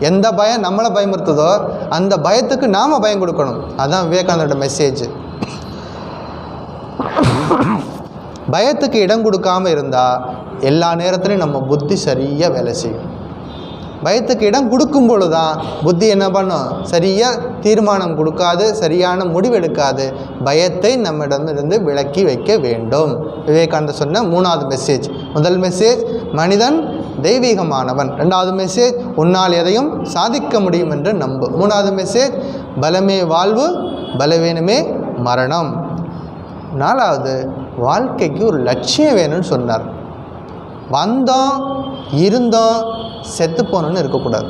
எந்த பயம் நம்மளை பயமுறுத்துதோ அந்த பயத்துக்கு நாம் பயம் கொடுக்கணும். அதுதான் விவேகானந்தரோட மெசேஜ். பயத்துக்கு இடம் கொடுக்காமல் இருந்தால் எல்லா நேரத்துலையும் நம்ம புத்தி சரியாக வேலை செய்யும். பயத்துக்கு இடம் கொடுக்கும் பொழுது தான் புத்தி என்ன பண்ணும், சரியாக தீர்மானம் கொடுக்காது, சரியான முடிவெடுக்காது. பயத்தை நம்மிடமிருந்து விலக்கி வைக்க வேண்டும். விவேகானந்தர் சொன்ன 3வது மெசேஜ். முதல் மெசேஜ், மனிதன் தெய்வீகமானவன். 2வது மெசேஜ், உன்னால் எதையும் சாதிக்க முடியும் என்று நம்பு. 3வது மெசேஜ், பலமே வாழ்வு, பலவீனமே மரணம். 4வது, வாழ்க்கைக்கு ஒரு லட்சியம் வேணும்னு சொன்னார். வந்தோம், இருந்தோம், செத்து போகணுன்னு இருக்கக்கூடாது.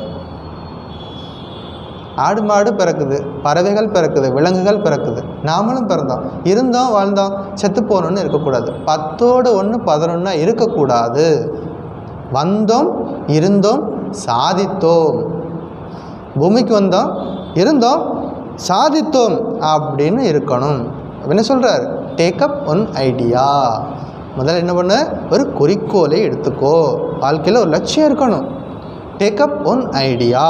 ஆடு மாடு பிறக்குது, பறவைகள் பிறக்குது, விலங்குகள் பிறக்குது, நாமளும் பிறந்தோம், இருந்தோம், வாழ்ந்தோம், செத்து போகணுன்னு இருக்கக்கூடாது. 10ஓடு 1 11 இருக்கக்கூடாது. வந்தோம், இருந்தோம், சாதித்தோம். பூமிக்கு வந்தோம், இருந்தோம், சாதித்தோம் அப்படின்னு இருக்கணும். என்ன சொல்கிறார், டேக்கப் ஒன் ஐடியா. முதல்ல என்ன பண்ண, ஒரு குறிக்கோளை எடுத்துக்கோ. வாழ்க்கையில் ஒரு லட்சியம் இருக்கணும். Take up one idea,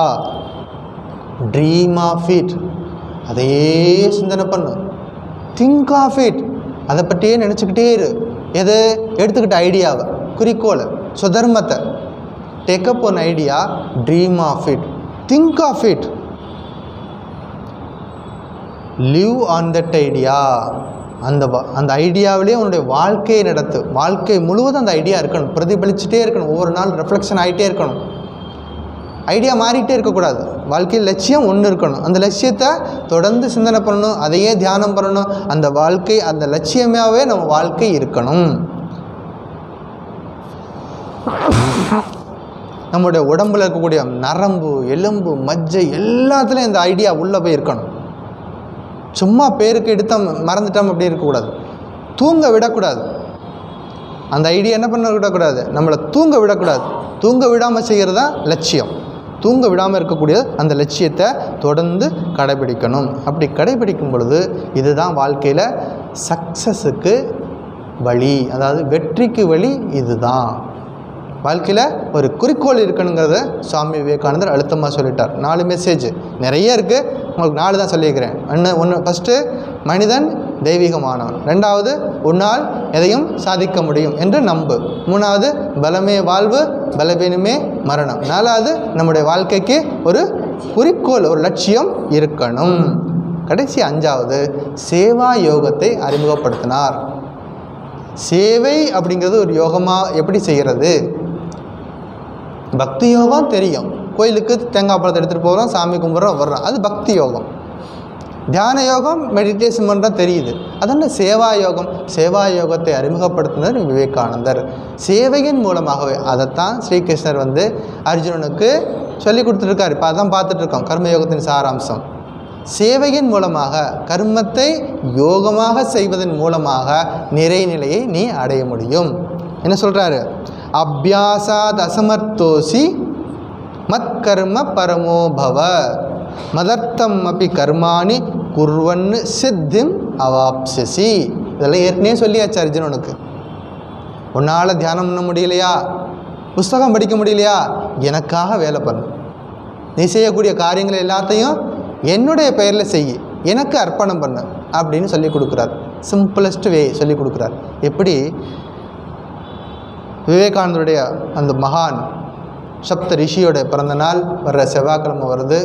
dream of it, அதையே சிந்தனை பண்ணு. திங்க் ஆஃப் இட், அதை பற்றியே நினச்சிக்கிட்டே இரு. எது எடுத்துக்கிட்ட ஐடியாவை, குறிக்கோளை, சுதர்மத்தை. Take up one idea, dream of it, think of it, live on that idea. அந்த ஐடியாவிலே உன்னுடைய வாழ்க்கையை நடத்து. வாழ்க்கை முழுவதும் அந்த ஐடியா இருக்கணும், பிரதிபலிச்சுட்டே இருக்கணும், ஒவ்வொரு நாள் ரெஃப்ளெக்ஷன் ஆகிட்டே இருக்கணும். ஐடியா மாறிக்கிட்டே இருக்கக்கூடாது. வாழ்க்கையில் லட்சியம் ஒன்று இருக்கணும். அந்த லட்சியத்தை தொடர்ந்து சிந்தனை பண்ணணும், அதையே தியானம் பண்ணணும். அந்த வாழ்க்கை, அந்த லட்சியமாகவே நம்ம வாழ்க்கை இருக்கணும். நம்முடைய உடம்பில் இருக்கக்கூடிய நரம்பு, எலும்பு, மஜ்ஜை எல்லாத்துலேயும் இந்த ஐடியா உள்ளே போய் இருக்கணும். சும்மா பேருக்கு எடுத்தோம் மறந்துட்டோம் அப்படி இருக்கக்கூடாது. தூங்க விடக்கூடாது. அந்த ஐடியா என்ன பண்ண விடக்கூடாது, நம்மளை தூங்க விடக்கூடாது. தூங்க விடாமல் செய்கிறது தான் லட்சியம். தூங்க விடாமல் இருக்கக்கூடிய அந்த லட்சியத்தை தொடர்ந்து கடைபிடிக்கணும். அப்படி கடைபிடிக்கும் பொழுது இதுதான் வாழ்க்கையில் சக்ஸஸுக்கு வழி, அதாவது வெற்றிக்கு வழி. இதுதான் வாழ்க்கையில் ஒரு குறிக்கோள் இருக்கணுங்கிறத சுவாமி விவேகானந்தர் அழுத்தமாக சொல்லிட்டார். 4 மெசேஜ் நிறைய இருக்குது, உங்களுக்கு 4 தான் சொல்லியிருக்கிறேன். ஒன்று ஃபஸ்ட்டு, மனிதன் தெய்வீகமானவன். 2வது, உன்னால் எதையும் சாதிக்க முடியும் என்று நம்பு. 3வது, பலமே வாழ்வு, பலவீனமே மரணம். 4வது, நம்முடைய வாழ்க்கைக்கு ஒரு குறிக்கோள், ஒரு லட்சியம் இருக்கணும். கடைசி 5வது, சேவா யோகத்தை அறிமுகப்படுத்தினார். சேவை அப்படிங்கிறது ஒரு யோகமாக எப்படி செய்கிறது? பக்தி யோகம் தெரியும், கோயிலுக்கு தேங்காய் பழத்தை எடுத்துகிட்டு போகிறோம், சாமி கும்பிட்றோம், வர்றோம், அது பக்தி யோகம். தியான யோகம், மெடிடேஷன் பண்ணுறோம், தெரியுது. அதனால் சேவா யோகம். சேவா யோகத்தை அறிமுகப்படுத்தினர் விவேகானந்தர். சேவையின் மூலமாகவே அதைத்தான் ஸ்ரீகிருஷ்ணர் அர்ஜுனனுக்கு சொல்லி கொடுத்துருக்காரு. இப்போ அதான் பார்த்துட்ருக்கோம், கர்மயோகத்தின் சாராம்சம். சேவையின் மூலமாக, கர்மத்தை யோகமாக செய்வதன் மூலமாக நிறைநிலையை நீ அடைய முடியும். என்ன சொல்கிறாரு, அபியாசாத் அசமர்த்தோசி மத் கர்ம பரமோபவ மதர்த்தம் அப்படி கர்மாணி குர்வன்னு சித்திம் அவாப்சசி. இதெல்லாம் ஏற்கனவே சொல்லியாச்சு அர்ஜுனனுக்கு. உன்னால் தியானம் பண்ண முடியலையா, புஸ்தகம் படிக்க முடியலையா, எனக்காக வேலை பண்ணு. நீ செய்யக்கூடிய காரியங்கள் எல்லாத்தையும் என்னுடைய பெயரில் செய், எனக்கு அர்ப்பணம் பண்ணு அப்படின்னு சொல்லி கொடுக்குறார். சிம்பிளஸ்ட் வே சொல்லி கொடுக்குறார். எப்படி விவேகானந்தருடைய அந்த மகான் சப்த ரிஷியோட பிறந்த நாள் வர்ற செவ்வாய்க்கிழமை வருது.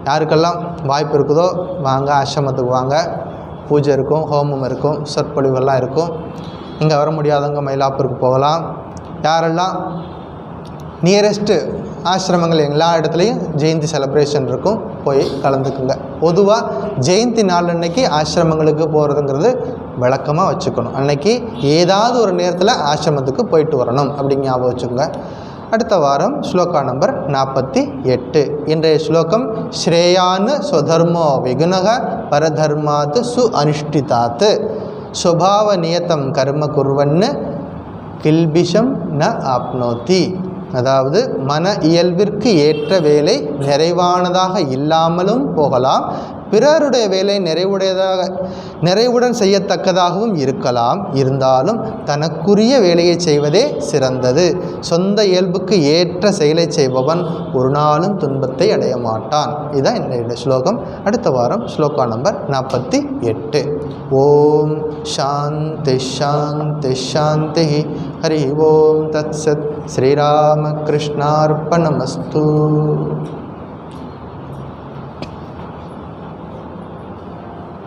யாருக்கெல்லாம் வாய்ப்பு இருக்குதோ வாங்க, ஆசிரமத்துக்கு வாங்க. பூஜை இருக்கும், ஹோமம் இருக்கும், சொற்பொழிவெல்லாம் இருக்கும். இங்கே வர முடியாதவங்க மயிலாப்பூருக்கு போகலாம். யாரெல்லாம் நியரஸ்ட்டு ஆசிரமங்கள் எல்லா இடத்துலையும் ஜெயந்தி செலிப்ரேஷன் இருக்கும், போய் கலந்துக்குங்க. பொதுவாக ஜெயந்தி நாள் அன்னைக்கு ஆசிரமங்களுக்கு போகிறதுங்கிறது வழக்கமாக வச்சுக்கணும். அன்னைக்கு ஏதாவது ஒரு நேரத்தில் ஆசிரமத்துக்கு போயிட்டு வரணும் அப்படிங்க ஞாபகம் வச்சுக்கோங்க. அடுத்த வாரம் ஸ்லோகா நம்பர் 48. இன்றைய ஸ்லோகம் ஸ்ரேயான்னு ஸ்வதர்மோ விகுணக பரதர்மாத் சு அனுஷ்டிதாத் ஸ்வபாவ நியத்தம் கர்ம குர்வன்னு கில்பிஷம் ந ஆப்னோதி. அதாவது மன இயல்பிற்கு ஏற்ற வேலை நிறைவானதாக இல்லாமலும் போகலாம், பிறருடைய வேலை நிறைவுடன் செய்யத்தக்கதாகவும் இருக்கலாம். இருந்தாலும் தனக்குரிய வேலையை செய்வதே சிறந்தது. சொந்த இயல்புக்கு ஏற்ற செயலை செய்பவன் ஒரு நாளும் துன்பத்தை அடைய மாட்டான். இதுதான் என்னுடைய ஸ்லோகம். அடுத்த வாரம் ஸ்லோகா நம்பர் 48. ஓம் சாந்தி ஷாந்தி ஷாந்தி. ஹரி ஓம் தத்சத். ஸ்ரீராமகிருஷ்ணார்ப்பணமஸ்து.